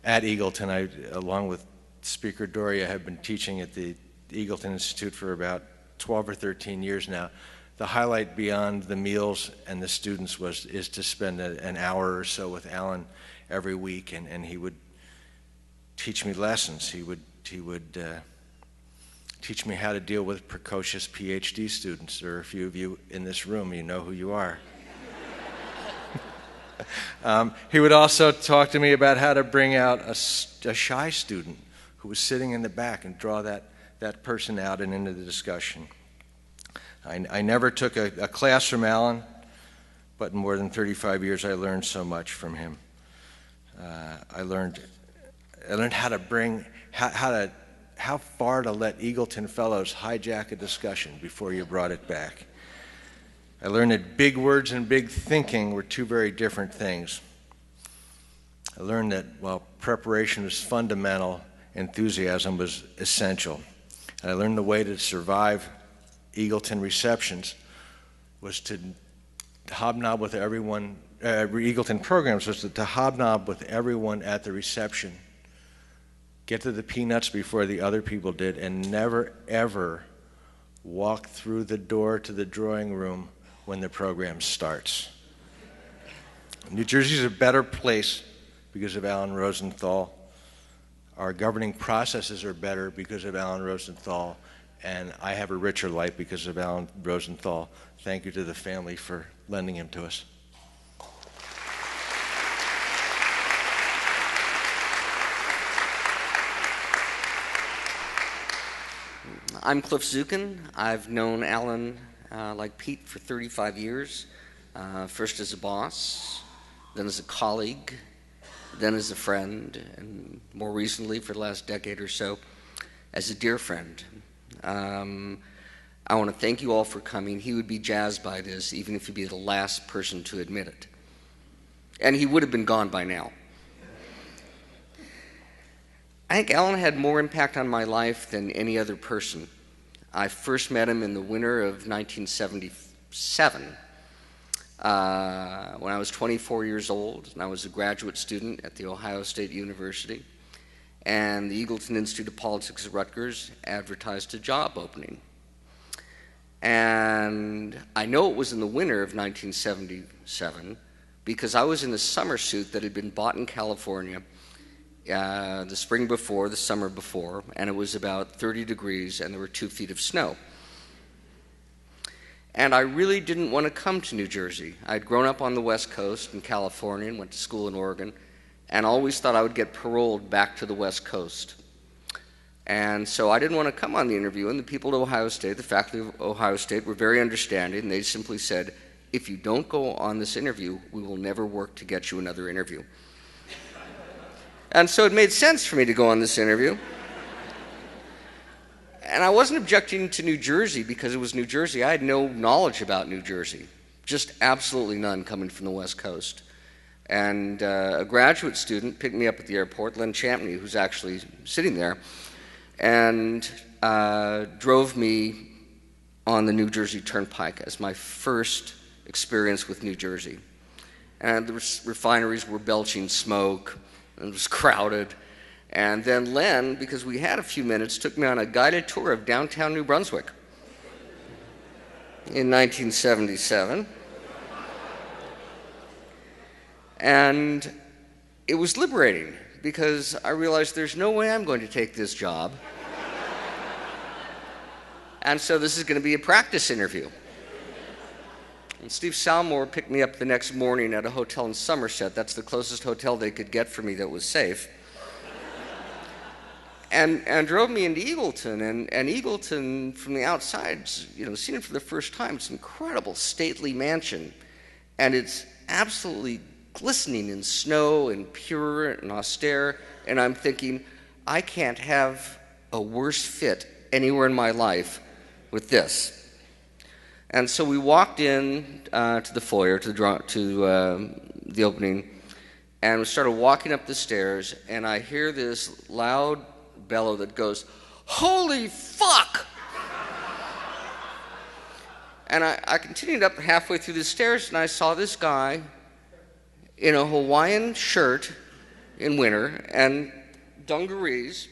at Eagleton, I, along with Speaker Doria, have been teaching at the Eagleton Institute for about 12 or 13 years now. The highlight beyond the meals and the students is to spend an hour or so with Alan every week, and he would teach me lessons. He would teach me how to deal with precocious PhD students. There are a few of you in this room, you know who you are. He would also talk to me about how to bring out a shy student who was sitting in the back and draw that person out and into the discussion. I never took a class from Alan, but in more than 35 years I learned so much from him. I learned how to bring, how far to let Eagleton Fellows hijack a discussion before you brought it back. I learned that big words and big thinking were two very different things. I learned that while preparation was fundamental, enthusiasm was essential. And I learned the way to survive Eagleton receptions was to hobnob with everyone, Eagleton programs was to hobnob with everyone at the reception, get to the peanuts before the other people did, and never, ever walk through the door to the drawing room when the program starts. New Jersey is a better place because of Alan Rosenthal. Our governing processes are better because of Alan Rosenthal, and I have a richer life because of Alan Rosenthal. Thank you to the family for lending him to us. I'm Cliff Zukin. I've known Alan, like Pete, for 35 years, first as a boss, then as a colleague, then as a friend, and more recently, for the last decade or so, as a dear friend. I want to thank you all for coming. He would be jazzed by this, even if he'd be the last person to admit it. And he would have been gone by now. I think Alan had more impact on my life than any other person. I first met him in the winter of 1977 when I was 24 years old, and I was a graduate student at The Ohio State University, and the Eagleton Institute of Politics at Rutgers advertised a job opening. And I know it was in the winter of 1977 because I was in a summer suit that had been bought in California the spring before, the summer before, and it was about 30 degrees and there were 2 feet of snow. And I really didn't want to come to New Jersey. I'd grown up on the West Coast in California and went to school in Oregon, and always thought I would get paroled back to the West Coast. And so I didn't want to come on the interview, and the people at Ohio State, the faculty of Ohio State, were very understanding, and they simply said, if you don't go on this interview, we will never work to get you another interview. And so it made sense for me to go on this interview. And I wasn't objecting to New Jersey because it was New Jersey. I had no knowledge about New Jersey, just absolutely none coming from the West Coast. And a graduate student picked me up at the airport, Len Champney, who's actually sitting there, and drove me on the New Jersey Turnpike as my first experience with New Jersey. And the refineries were belching smoke, and it was crowded. And then Len, because we had a few minutes, took me on a guided tour of downtown New Brunswick in 1977. And it was liberating because I realized there's no way I'm going to take this job. And so this is going to be a practice interview. And Steve Salmore picked me up the next morning at a hotel in Somerset. That's the closest hotel they could get for me that was safe. and drove me into Eagleton. And Eagleton, from the outside, seen it for the first time, it's an incredible stately mansion. And it's absolutely glistening in snow and pure and austere. And I'm thinking, I can't have a worse fit anywhere in my life with this. And so we walked in to the foyer, to the opening, and we started walking up the stairs, and I hear this loud bellow that goes, "Holy fuck!" And I continued up halfway through the stairs, and I saw this guy in a Hawaiian shirt in winter and dungarees,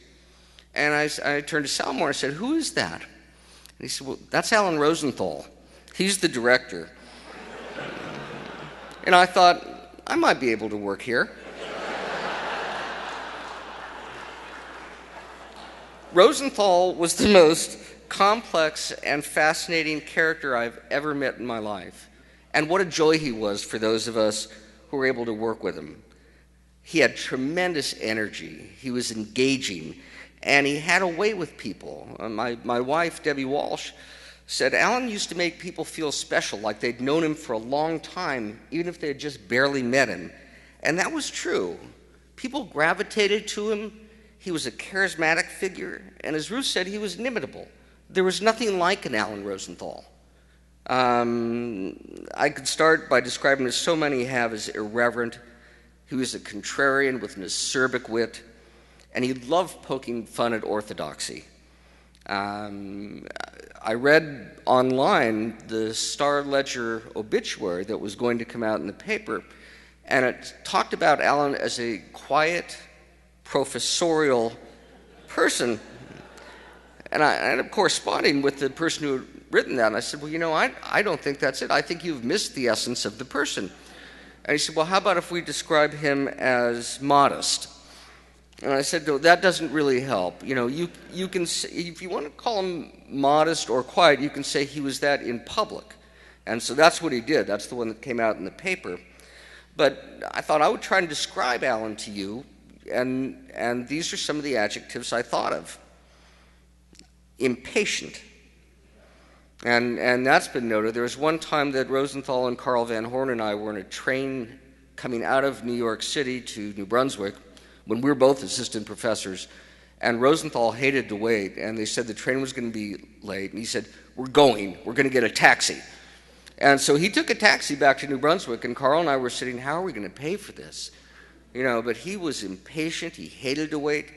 and I turned to Salmore and I said, "Who is that?" And he said, "Well, that's Alan Rosenthal. He's the director." And I thought, I might be able to work here. Rosenthal was the most complex and fascinating character I've ever met in my life. And what a joy he was for those of us who were able to work with him. He had tremendous energy. He was engaging. And he had a way with people. My wife, Debbie Walsh, said Alan used to make people feel special, like they'd known him for a long time, even if they had just barely met him. And that was true. People gravitated to him. He was a charismatic figure. And as Ruth said, he was inimitable. There was nothing like an Alan Rosenthal. I could start by describing, as so many have, as irreverent. He was a contrarian with an acerbic wit. And he loved poking fun at orthodoxy. I read online the Star-Ledger obituary that was going to come out in the paper, and it talked about Alan as a quiet, professorial person. And I ended up corresponding with the person who had written that, and I said, well, I don't think that's it. I think you've missed the essence of the person. And he said, well, how about if we describe him as modest? And I said, no, that doesn't really help. You can say, if you want to call him modest or quiet, you can say he was that in public. And so that's what he did. That's the one that came out in the paper. But I thought I would try and describe Alan to you, and these are some of the adjectives I thought of. Impatient. And that's been noted. There was one time that Rosenthal and Karl Van Horn and I were in a train coming out of New York City to New Brunswick, when we were both assistant professors, and Rosenthal hated to wait, and they said the train was going to be late, and he said, we're going to get a taxi. And so he took a taxi back to New Brunswick, and Karl and I were sitting, how are we going to pay for this? But he was impatient, he hated to wait,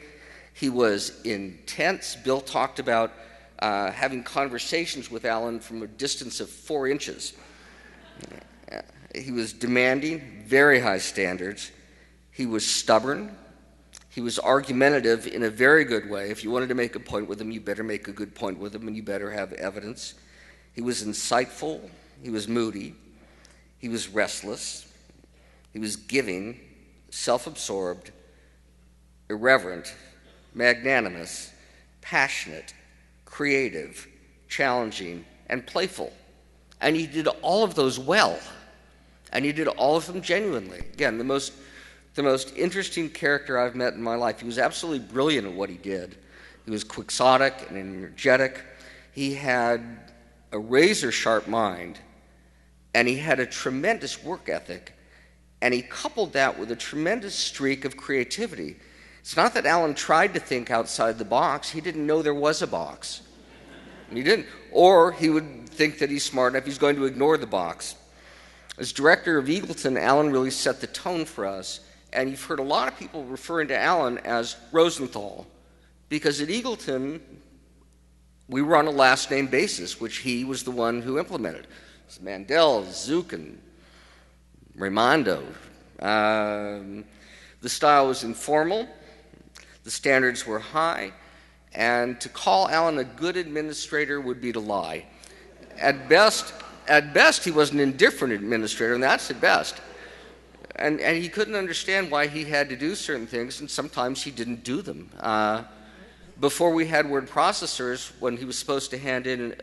he was intense. Bill talked about having conversations with Alan from a distance of 4 inches. He was demanding, very high standards. He was stubborn. He was argumentative in a very good way. If you wanted to make a point with him, you better make a good point with him, and you better have evidence. He was insightful. He was moody. He was restless. He was giving, self-absorbed, irreverent, magnanimous, passionate, creative, challenging, and playful. And he did all of those well. And he did all of them genuinely. Again, the most interesting character I've met in my life. He was absolutely brilliant at what he did. He was quixotic and energetic. He had a razor-sharp mind, and he had a tremendous work ethic, and he coupled that with a tremendous streak of creativity. It's not that Alan tried to think outside the box. He didn't know there was a box. He didn't. Or he would think that he's smart enough, he's going to ignore the box. As director of Eagleton, Alan really set the tone for us. And you've heard a lot of people referring to Alan as Rosenthal, because at Eagleton, we were on a last name basis, which he was the one who implemented. It's Mandel, Zukin, Raimondo. The style was informal, the standards were high, and to call Alan a good administrator would be to lie. At best, he was an indifferent administrator, and that's at best. And he couldn't understand why he had to do certain things, and sometimes he didn't do them. Before we had word processors, when he was supposed to hand in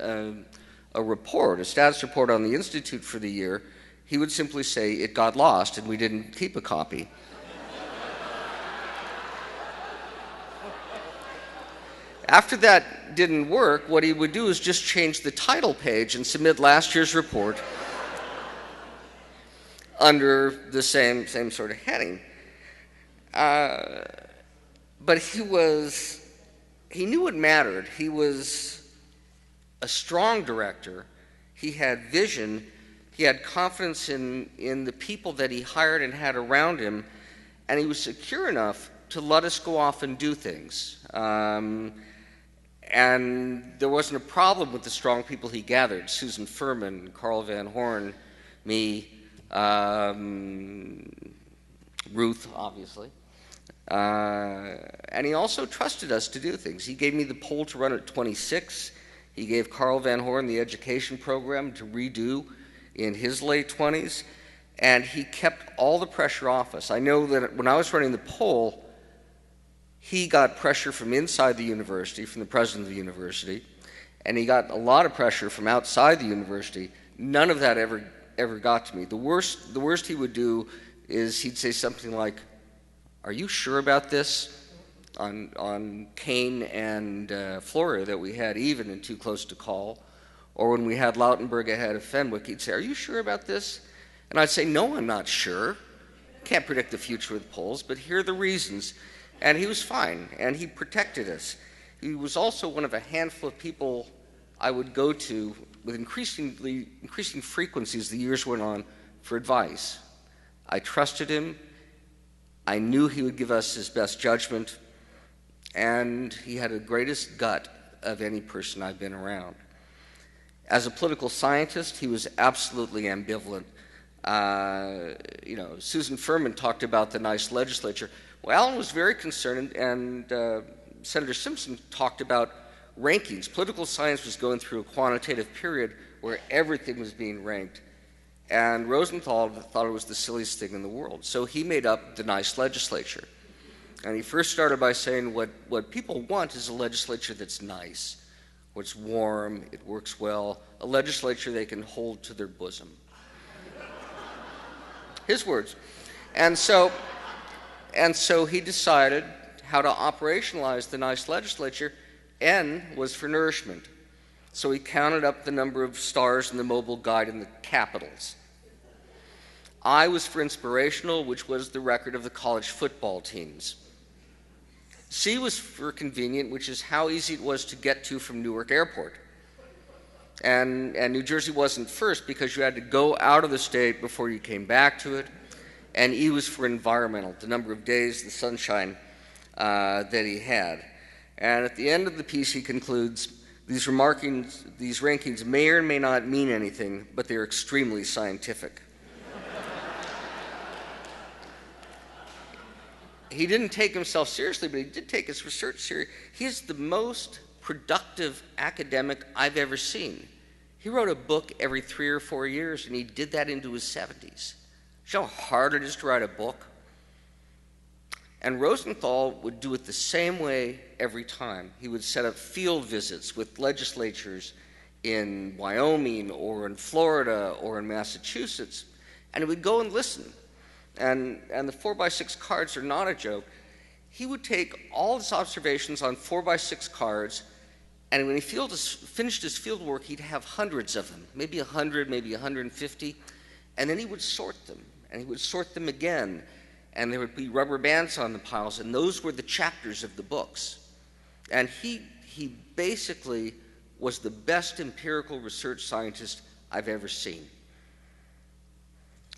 a report, a status report on the Institute for the year, he would simply say, it got lost, and we didn't keep a copy. After that didn't work, what he would do is just change the title page and submit last year's report under the same sort of heading. But he knew what mattered. He was a strong director. He had vision. He had confidence in the people that he hired and had around him, and he was secure enough to let us go off and do things. And there wasn't a problem with the strong people he gathered: Susan Fuhrman, Karl Van Horn, me, Ruth, obviously. And he also trusted us to do things. He gave me the poll to run at 26. He gave Karl Van Horn the education program to redo in his late 20s. And he kept all the pressure off us. I know that when I was running the poll, he got pressure from inside the university, from the president of the university, and he got a lot of pressure from outside the university. None of that ever got to me. The worst he would do is he'd say something like, "Are you sure about this?" on Kane and Florida that we had even and too close to call. Or when we had Lautenberg ahead of Fenwick, he'd say, "Are you sure about this?" And I'd say, "No, I'm not sure. Can't predict the future with polls, but here are the reasons." And he was fine, and he protected us. He was also one of a handful of people I would go to with increasing frequency as the years went on for advice. I trusted him. I knew he would give us his best judgment, and he had the greatest gut of any person I've been around. As a political scientist, he was absolutely ambivalent. Susan Fuhrman talked about the nice legislature. Well, Alan was very concerned, and Senator Simpson talked about rankings. Political science was going through a quantitative period where everything was being ranked. And Rosenthal thought it was the silliest thing in the world. So he made up the nice legislature. And he first started by saying what people want is a legislature that's nice, where it's warm, it works well, a legislature they can hold to their bosom. His words. And so he decided how to operationalize the nice legislature. N was for nourishment. So he counted up the number of stars in the mobile guide in the capitals. I was for inspirational, which was the record of the college football teams. C was for convenient, which is how easy it was to get to from Newark Airport. And New Jersey wasn't first because you had to go out of the state before you came back to it. And E was for environmental, the number of days, the sunshine that he had. And at the end of the piece, he concludes, these rankings may or may not mean anything, but they're extremely scientific. He didn't take himself seriously, but he did take his research seriously. He's the most productive academic I've ever seen. He wrote a book every 3 or 4 years, and he did that into his 70s. You know how hard it is to write a book? And Rosenthal would do it the same way every time. He would set up field visits with legislatures in Wyoming or in Florida or in Massachusetts, and he would go and listen. And the 4x6 cards are not a joke. He would take all his observations on 4x6 cards, and when he finished his field work, he'd have hundreds of them, maybe 100, maybe 150, and then he would sort them, and he would sort them again, and there would be rubber bands on the piles, and those were the chapters of the books. And he basically was the best empirical research scientist I've ever seen.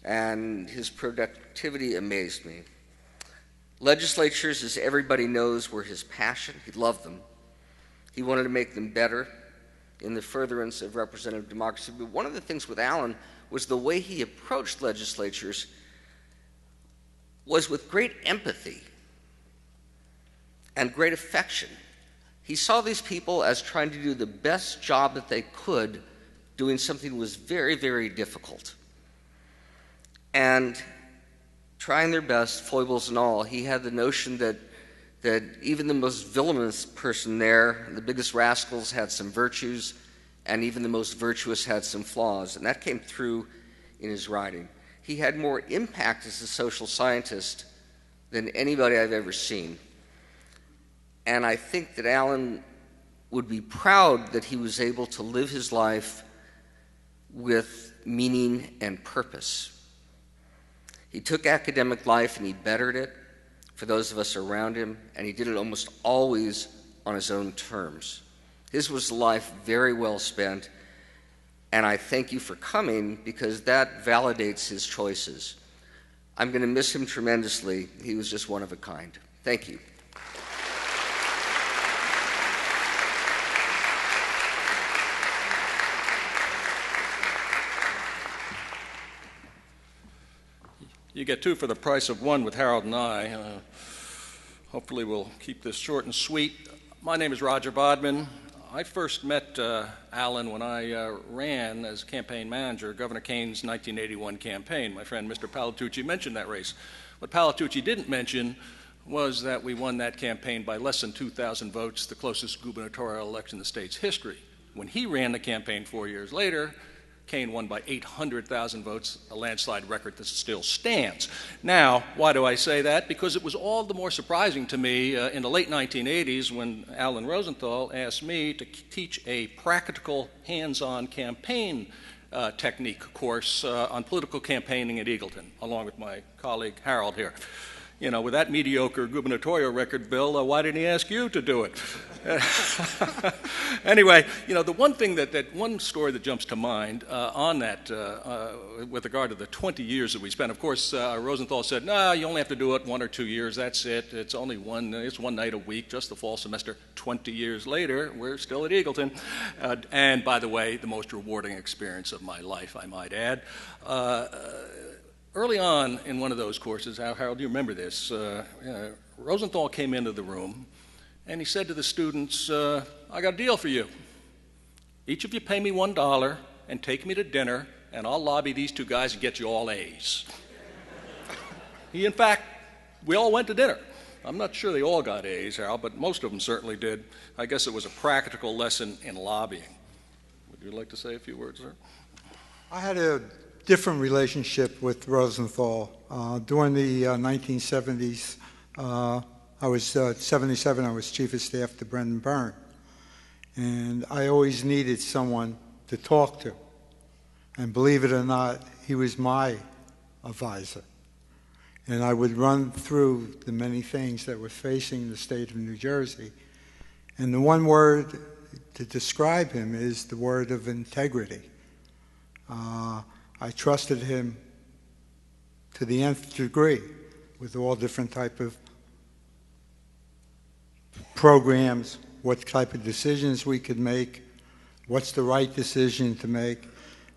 And his productivity amazed me. Legislatures, as everybody knows, were his passion. He loved them. He wanted to make them better in the furtherance of representative democracy. But one of the things with Alan was the way he approached legislatures was with great empathy and great affection. He saw these people as trying to do the best job that they could, doing something that was very, very difficult. And trying their best, foibles and all, he had the notion that even the most villainous person there, the biggest rascals, had some virtues, and even the most virtuous had some flaws. And that came through in his writing. He had more impact as a social scientist than anybody I've ever seen. And I think that Alan would be proud that he was able to live his life with meaning and purpose. He took academic life and he bettered it for those of us around him, and he did it almost always on his own terms. His was a life very well spent, and I thank you for coming because that validates his choices. I'm going to miss him tremendously. He was just one of a kind. Thank you. You get two for the price of one with Harold and I. Hopefully we'll keep this short and sweet. My name is Roger Bodman. I first met Alan when I ran as campaign manager, Governor Kane's 1981 campaign. My friend Mr. Palatucci mentioned that race. What Palatucci didn't mention was that we won that campaign by less than 2,000 votes, the closest gubernatorial election in the state's history. When he ran the campaign 4 years later, Kane won by 800,000 votes, a landslide record that still stands. Now, why do I say that? Because it was all the more surprising to me in the late 1980s when Alan Rosenthal asked me to teach a practical, hands-on campaign technique course on political campaigning at Eagleton, along with my colleague Harold here. You know, with that mediocre gubernatorial record, Bill, why didn't he ask you to do it? Anyway, you know, the one thing that one story that jumps to mind on that, with regard to the 20 years that we spent, of course, Rosenthal said, no, you only have to do it 1 or 2 years, that's it. It's only one night a week, just the fall semester. 20 years later, we're still at Eagleton. And by the way, the most rewarding experience of my life, I might add. Early on in one of those courses, Harold, you remember this, Rosenthal came into the room and he said to the students, I got a deal for you. Each of you pay me $1 and take me to dinner, and I'll lobby these two guys and get you all A's. In fact, we all went to dinner. I'm not sure they all got A's, Harold, but most of them certainly did. I guess it was a practical lesson in lobbying. Would you like to say a few words, sir? I had a different relationship with Rosenthal. During the 1970s, I was 77, I was chief of staff to Brendan Byrne. And I always needed someone to talk to. And believe it or not, he was my advisor. And I would run through the many things that were facing the state of New Jersey. And the one word to describe him is the word of integrity. I trusted him to the nth degree with all different type of programs, what type of decisions we could make, what's the right decision to make.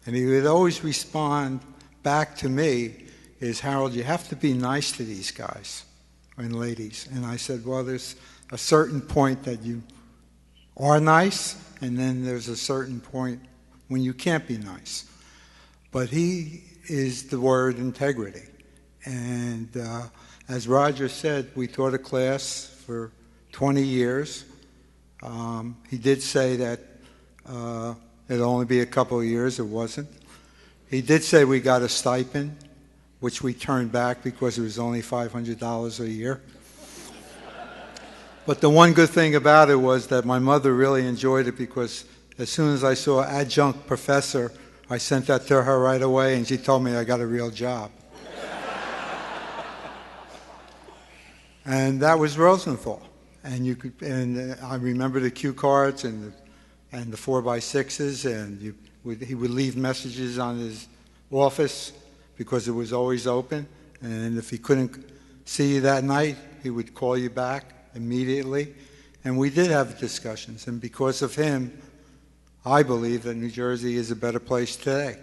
And he would always respond back to me is, Harold, you have to be nice to these guys and ladies. And I said, well, there's a certain point that you are nice, and then there's a certain point when you can't be nice. But he is the word integrity. And as Roger said, we taught a class for 20 years. He did say that it'd only be a couple of years. It wasn't. He did say we got a stipend, which we turned back because it was only $500 a year. But the one good thing about it was that my mother really enjoyed it, because as soon as I saw adjunct professor, I sent that to her right away, and she told me I got a real job. And that was Rosenthal. And I remember the cue cards and the 4x6s, and he would leave messages on his office because it was always open. And if he couldn't see you that night, he would call you back immediately. And we did have discussions. And because of him, I believe that New Jersey is a better place today.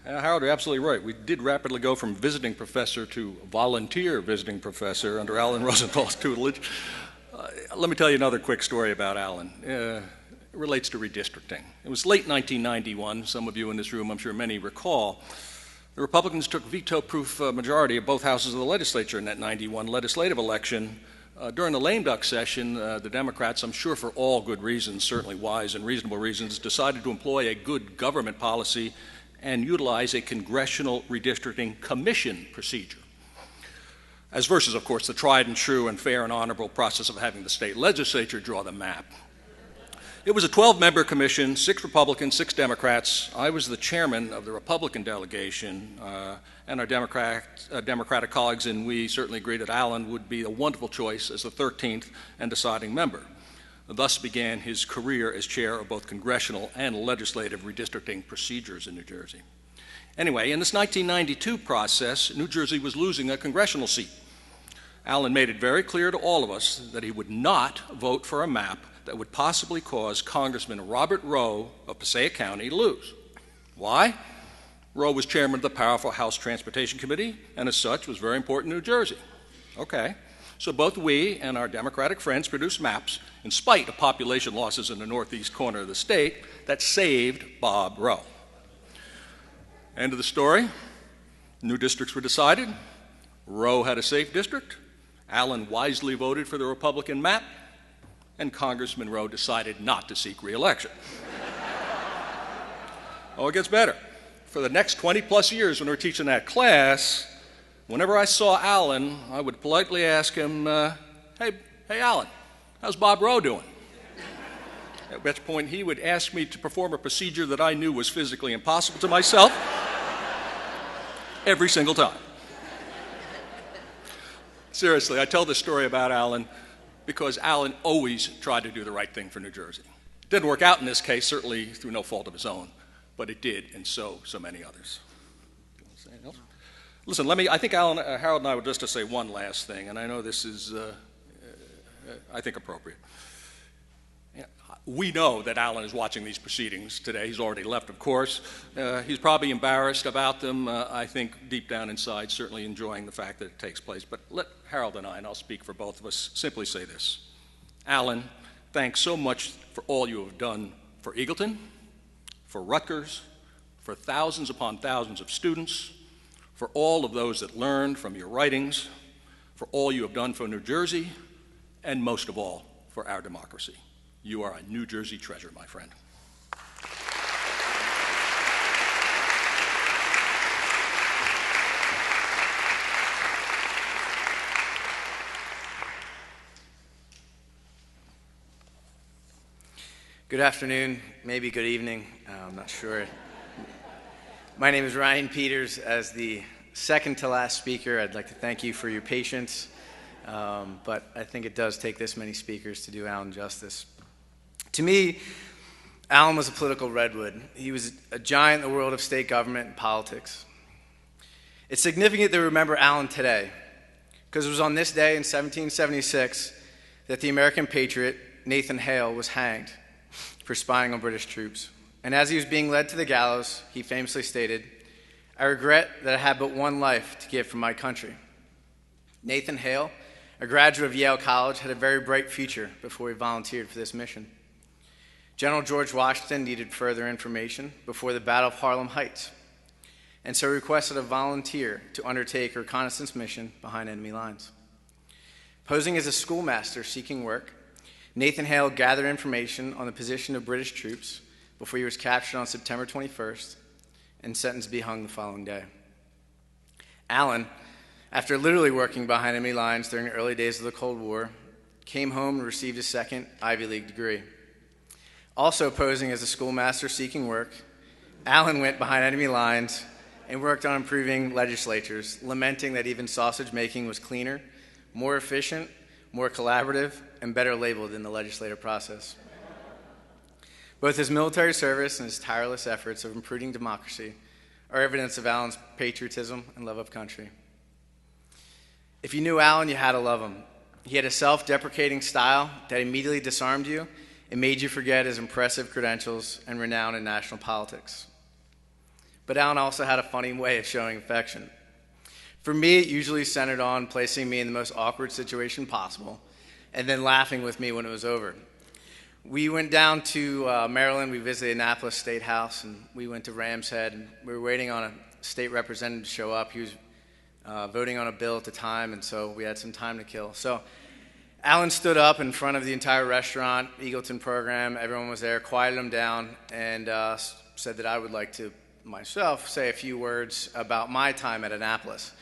Harold, you're absolutely right. We did rapidly go from visiting professor to volunteer visiting professor under Alan Rosenthal's tutelage. Let me tell you another quick story about Alan. It relates to redistricting. It was late 1991. Some of you in this room, I'm sure many recall. The Republicans took veto-proof majority of both houses of the legislature in that 91 legislative election. During the lame duck session, the Democrats, I'm sure for all good reasons, certainly wise and reasonable reasons, decided to employ a good government policy and utilize a congressional redistricting commission procedure. as versus, of course, the tried and true and fair and honorable process of having the state legislature draw the map. It was a 12-member commission, 6 Republicans, 6 Democrats. I was the chairman of the Republican delegation, and our Democratic colleagues and we certainly agreed that Alan would be a wonderful choice as the 13th and deciding member. Thus began his career as chair of both congressional and legislative redistricting procedures in New Jersey. Anyway, in this 1992 process, New Jersey was losing a congressional seat. Alan made it very clear to all of us that he would not vote for a map that would possibly cause Congressman Robert Rowe of Passaic County to lose. Why? Rowe was chairman of the powerful House Transportation Committee, and as such was very important in New Jersey. Okay, so both we and our Democratic friends produced maps, in spite of population losses in the northeast corner of the state, that saved Bob Rowe. End of the story. New districts were decided. Rowe had a safe district. Alan wisely voted for the Republican map, and Congressman Rowe decided not to seek re-election. Oh, it gets better. For the next 20-plus years when we were teaching that class, whenever I saw Alan, I would politely ask him, hey, Alan, how's Bob Rowe doing? At which point he would ask me to perform a procedure that I knew was physically impossible to myself every single time. Seriously, I tell this story about Alan because Alan always tried to do the right thing for New Jersey. It didn't work out in this case, certainly through no fault of his own, but it did in so many others. Do you want to say anything else? Listen, I think Harold and I would just to say one last thing, and I know this is, I think, appropriate. We know that Alan is watching these proceedings today. He's already left, of course. He's probably embarrassed about them. I think deep down inside, certainly enjoying the fact that it takes place. But let Harold and I'll speak for both of us, simply say this. Alan, thanks so much for all you have done for Eagleton, for Rutgers, for thousands upon thousands of students, for all of those that learned from your writings, for all you have done for New Jersey, and most of all, for our democracy. You are a New Jersey treasure, my friend. Good afternoon, maybe good evening, I'm not sure. My name is Ryan Peters. As the second to last speaker, I'd like to thank you for your patience, but I think it does take this many speakers to do Alan justice. To me, Alan was a political redwood. He was a giant in the world of state government and politics. It's significant to remember Alan today, because it was on this day in 1776 that the American patriot, Nathan Hale, was hanged for spying on British troops. And as he was being led to the gallows, he famously stated, "I regret that I had but one life to give for my country." Nathan Hale, a graduate of Yale College, had a very bright future before he volunteered for this mission. General George Washington needed further information before the Battle of Harlem Heights, and so requested a volunteer to undertake a reconnaissance mission behind enemy lines. Posing as a schoolmaster seeking work, Nathan Hale gathered information on the position of British troops before he was captured on September 21st and sentenced to be hung the following day. Alan, after literally working behind enemy lines during the early days of the Cold War, came home and received his second Ivy League degree. Also posing as a schoolmaster seeking work, Alan went behind enemy lines and worked on improving legislatures, lamenting that even sausage making was cleaner, more efficient, more collaborative, and better labeled in the legislative process. Both his military service and his tireless efforts of improving democracy are evidence of Alan's patriotism and love of country. If you knew Alan, you had to love him. He had a self-deprecating style that immediately disarmed you and made you forget his impressive credentials and renown in national politics. But Alan also had a funny way of showing affection. For me, it usually centered on placing me in the most awkward situation possible and then laughing with me when it was over. We went down to Maryland. We visited Annapolis State House, and we went to Ram's Head, and we were waiting on a state representative to show up. He was voting on a bill at the time, and so we had some time to kill. So Alan stood up in front of the entire restaurant, Eagleton program. Everyone was there, quieted him down, and said that I would like to myself say a few words about my time at Annapolis.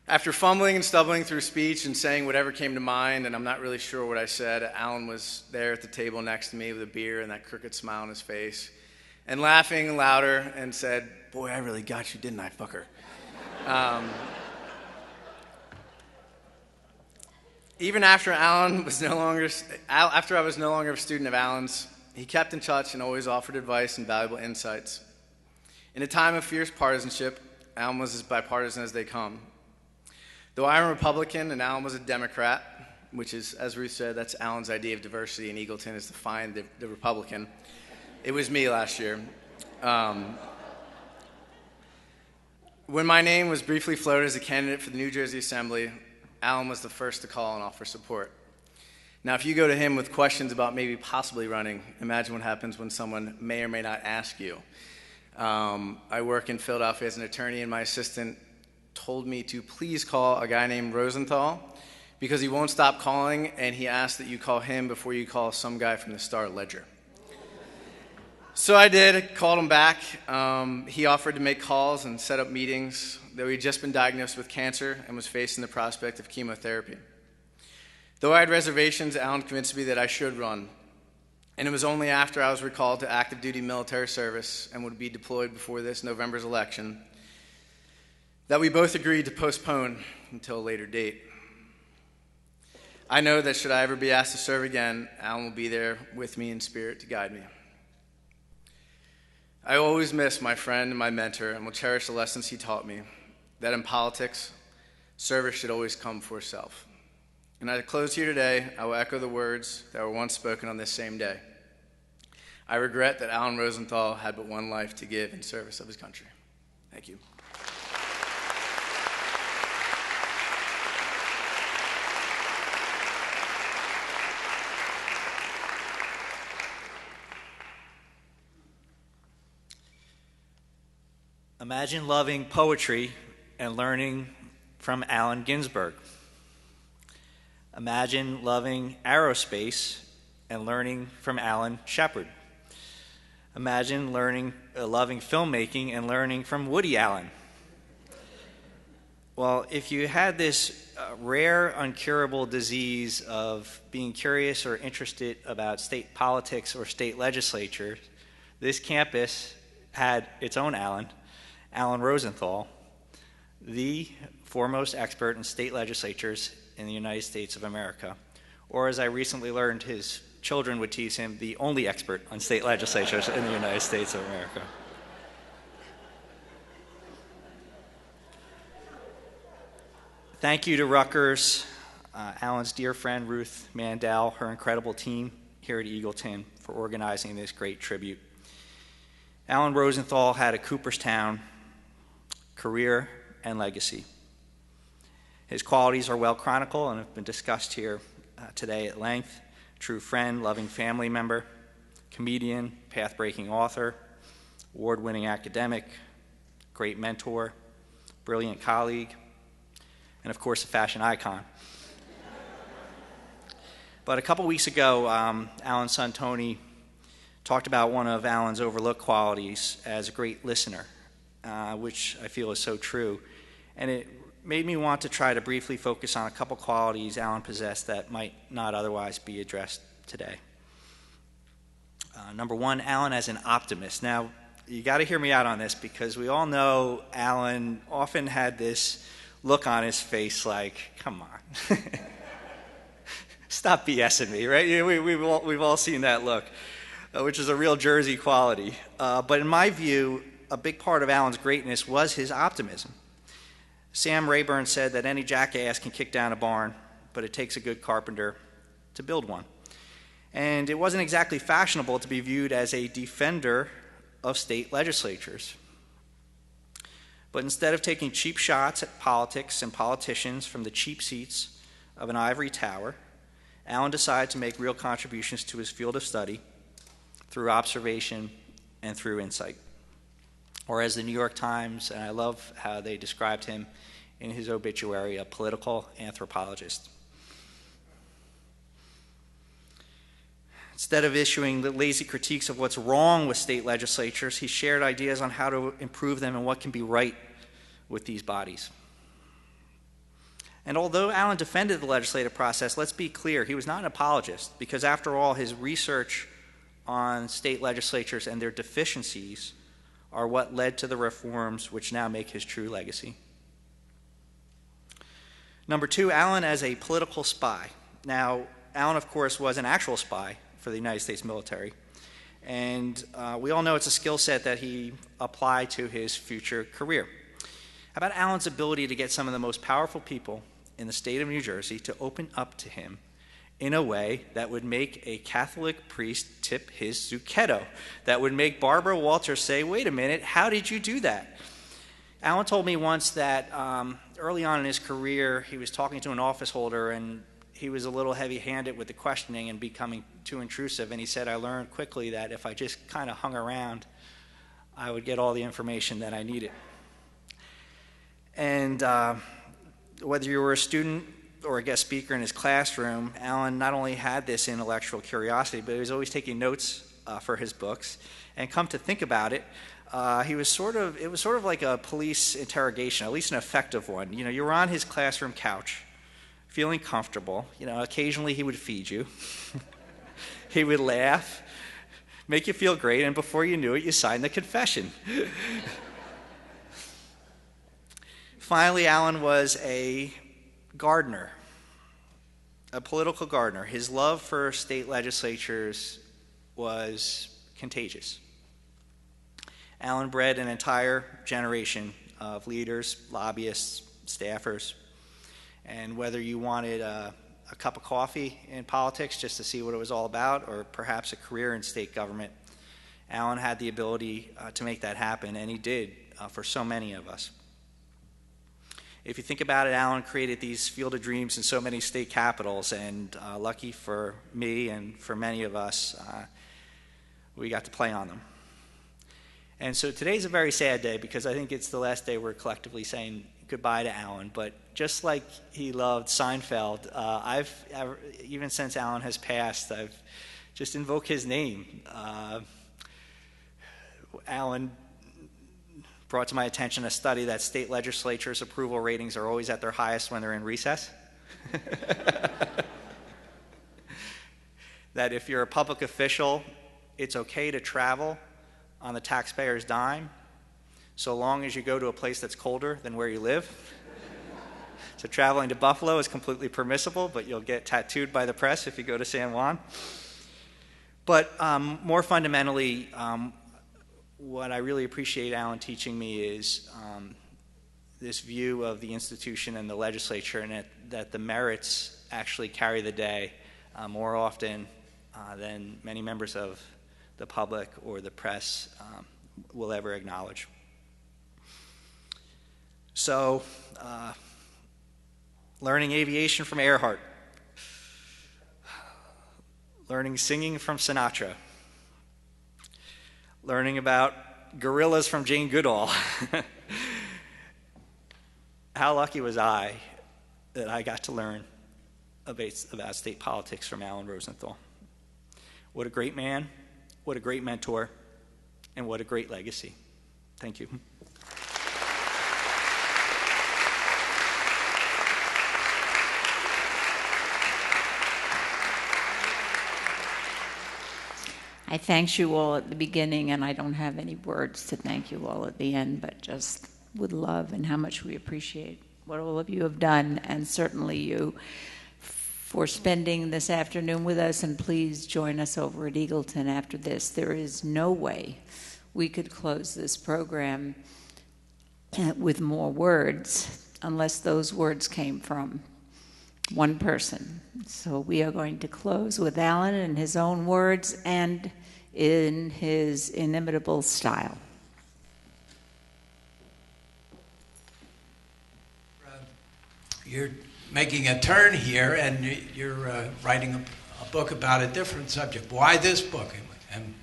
After fumbling and stumbling through speech and saying whatever came to mind, and I'm not really sure what I said, Alan was there at the table next to me with a beer and that crooked smile on his face, and laughing louder and said, "Boy, I really got you, didn't I, fucker?" Even after I was no longer a student of Alan's, he kept in touch and always offered advice and valuable insights. In a time of fierce partisanship, Alan was as bipartisan as they come. Though I'm a Republican and Alan was a Democrat, which is, as Ruth said, that's Alan's idea of diversity in Eagleton, is to find the Republican. It was me last year. When my name was briefly floated as a candidate for the New Jersey Assembly, Alan was the first to call and offer support. Now, if you go to him with questions about maybe possibly running, imagine what happens when someone may or may not ask you. I work in Philadelphia as an attorney, and my assistant told me to please call a guy named Rosenthal because he won't stop calling, and he asked that you call him before you call some guy from the Star-Ledger. So I did. I called him back. He offered to make calls and set up meetings, though he'd just been diagnosed with cancer and was facing the prospect of chemotherapy. Though I had reservations, Alan convinced me that I should run. And it was only after I was recalled to active duty military service and would be deployed before this November's election that we both agreed to postpone until a later date. I know that should I ever be asked to serve again, Alan will be there with me in spirit to guide me. I always miss my friend and my mentor and will cherish the lessons he taught me, that in politics, service should always come for self. And as I close here today, I will echo the words that were once spoken on this same day. I regret that Alan Rosenthal had but one life to give in service of his country. Thank you. Imagine loving poetry and learning from Allen Ginsberg. Imagine loving aerospace and learning from Alan Shepard. Imagine loving filmmaking and learning from Woody Allen. Well, if you had this rare, uncurable disease of being curious or interested about state politics or state legislature, this campus had its own Alan Rosenthal, the foremost expert in state legislatures in the United States of America. Or as I recently learned, his children would tease him, the only expert on state legislatures in the United States of America. Thank you to Rutgers, Alan's dear friend Ruth Mandel, her incredible team here at Eagleton for organizing this great tribute. Alan Rosenthal had a Cooperstown career and legacy. His qualities are well chronicled and have been discussed here today at length. True friend, loving family member, comedian, path-breaking author, award-winning academic, great mentor, brilliant colleague, and of course a fashion icon. But a couple weeks ago, Alan's son Tony talked about one of Alan's overlooked qualities as a great listener, which I feel is so true. And it made me want to try to briefly focus on a couple qualities Alan possessed that might not otherwise be addressed today. Number one, Alan as an optimist. Now, you got to hear me out on this because we all know Alan often had this look on his face like, come on, stop BSing me, right? We've all seen that look, which is a real Jersey quality. But in my view, a big part of Alan's greatness was his optimism. Sam Rayburn said that any jackass can kick down a barn, but it takes a good carpenter to build one. And it wasn't exactly fashionable to be viewed as a defender of state legislatures. But instead of taking cheap shots at politics and politicians from the cheap seats of an ivory tower, Alan decided to make real contributions to his field of study through observation and through insight. Or as the New York Times, and I love how they described him in his obituary, a political anthropologist. Instead of issuing the lazy critiques of what's wrong with state legislatures, he shared ideas on how to improve them and what can be right with these bodies. And although Alan defended the legislative process, let's be clear, he was not an apologist, because after all, his research on state legislatures and their deficiencies are what led to the reforms which now make his true legacy. Number two, Alan as a political spy. Now, Alan, of course, was an actual spy for the United States military. And we all know it's a skill set that he applied to his future career. How about Alan's ability to get some of the most powerful people in the state of New Jersey to open up to him in a way that would make a Catholic priest tip his zucchetto, that would make Barbara Walters say, wait a minute, how did you do that? Alan told me once that early on in his career, he was talking to an office holder and he was a little heavy-handed with the questioning and becoming too intrusive, and he said, I learned quickly that if I just kind of hung around, I would get all the information that I needed. And whether you were a student or a guest speaker in his classroom, Alan not only had this intellectual curiosity, but he was always taking notes for his books. And come to think about it, it was sort of like a police interrogation, at least an effective one. You know, you were on his classroom couch, feeling comfortable. You know, occasionally he would feed you. He would laugh, make you feel great, and before you knew it, you signed the confession. Finally, Alan was a gardener, a political gardener. His love for state legislatures was contagious. Alan bred an entire generation of leaders, lobbyists, staffers, and whether you wanted a cup of coffee in politics just to see what it was all about, or perhaps a career in state government, Alan had the ability to make that happen, and he did for so many of us. If you think about it, Alan created these field of dreams in so many state capitals, and lucky for me and for many of us, we got to play on them. And so today's a very sad day because I think it's the last day we're collectively saying goodbye to Alan. But just like he loved Seinfeld, even since Alan has passed, I've just invoked his name. Alan brought to my attention a study that state legislatures' approval ratings are always at their highest when they're in recess. That if you're a public official, it's okay to travel on the taxpayer's dime, so long as you go to a place that's colder than where you live. So traveling to Buffalo is completely permissible, but you'll get tattooed by the press if you go to San Juan. But more fundamentally, what I really appreciate Alan teaching me is this view of the institution and the legislature, and that the merits actually carry the day more often than many members of the public or the press will ever acknowledge. So, learning aviation from Earhart, learning singing from Sinatra, learning about gorillas from Jane Goodall. How lucky was I that I got to learn about state politics from Alan Rosenthal. What a great man, what a great mentor, and what a great legacy. Thank you. I thanked you all at the beginning, and I don't have any words to thank you all at the end, but just with love and how much we appreciate what all of you have done, and certainly you for spending this afternoon with us. And please join us over at Eagleton after this. There is no way we could close this program with more words unless those words came from one person. So we are going to close with Alan in his own words and in his inimitable style. You're making a turn here, and you're writing a book about a different subject. Why this book, and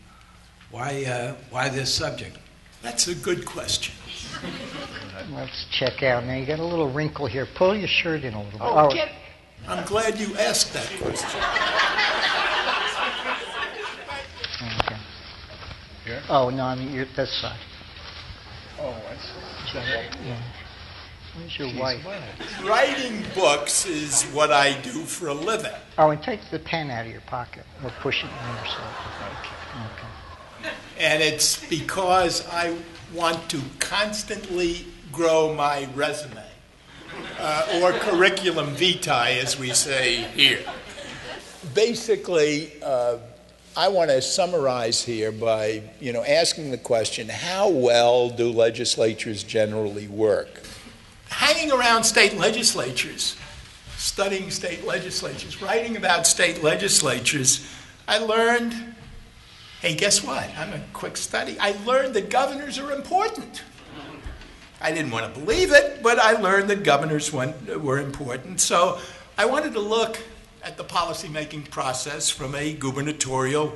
why this subject? That's a good question. Let's check out. Now, you got a little wrinkle here. Pull your shirt in a little bit. Oh, I'm glad you asked that question. Okay. Here? Oh, no, I mean, this side. Oh, I see. Yeah. Where's your wife? Writing books is what I do for a living. Oh, and take the pen out of your pocket or push it in yourself. Okay. And it's because I want to constantly grow my resume, or curriculum vitae, as we say here. Basically, I want to summarize here by, asking the question, how well do legislatures generally work? Hanging around state legislatures, studying state legislatures, writing about state legislatures, I learned, hey, guess what? I'm a quick study. I learned that governors are important. I didn't want to believe it, but I learned that governors were important. So I wanted to look at the policymaking process from a gubernatorial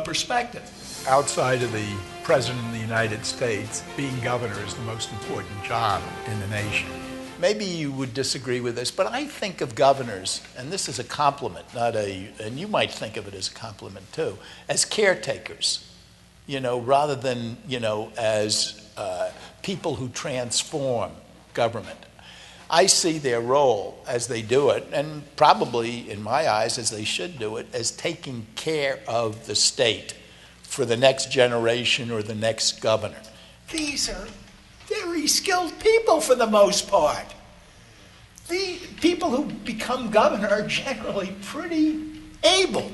perspective. Outside of the President of the United States, being governor is the most important job in the nation. Maybe you would disagree with this, but I think of governors, and this is a compliment, and you might think of it as a compliment too, as caretakers, rather than, as people who transform government. I see their role as they do it, and probably in my eyes as they should do it, as taking care of the state for the next generation or the next governor. These are very skilled people for the most part. The people who become governor are generally pretty able.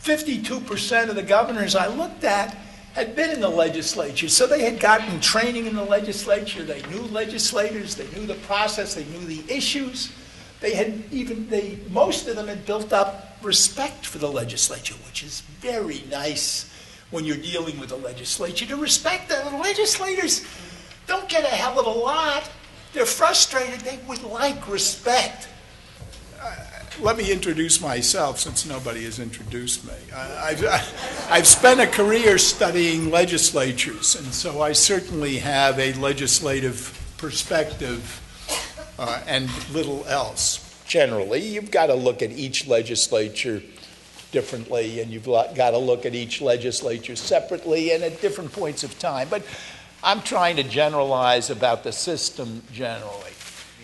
52% of the governors I looked at had been in the legislature, so they had gotten training in the legislature. They knew legislators, they knew the process, they knew the issues. Most of them had built up respect for the legislature, which is very nice when you're dealing with the legislature, to respect them. The legislators don't get a hell of a lot. They're frustrated. They would like respect. Let me introduce myself, since nobody has introduced me. I've spent a career studying legislatures, and so I certainly have a legislative perspective and little else. Generally, you've got to look at each legislature differently, and you've got to look at each legislature separately and at different points of time. But I'm trying to generalize about the system generally.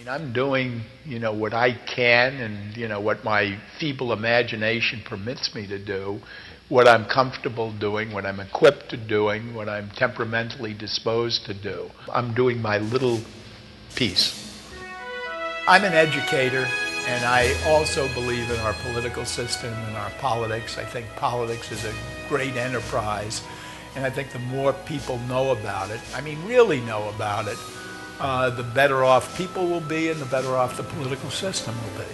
I'm doing, what I can and, what my feeble imagination permits me to do, what I'm comfortable doing, what I'm equipped to doing, what I'm temperamentally disposed to do. I'm doing my little piece. I'm an educator, and I also believe in our political system and our politics. I think politics is a great enterprise, and I think the more people know about it, really know about it, the better off people will be and the better off the political system will be.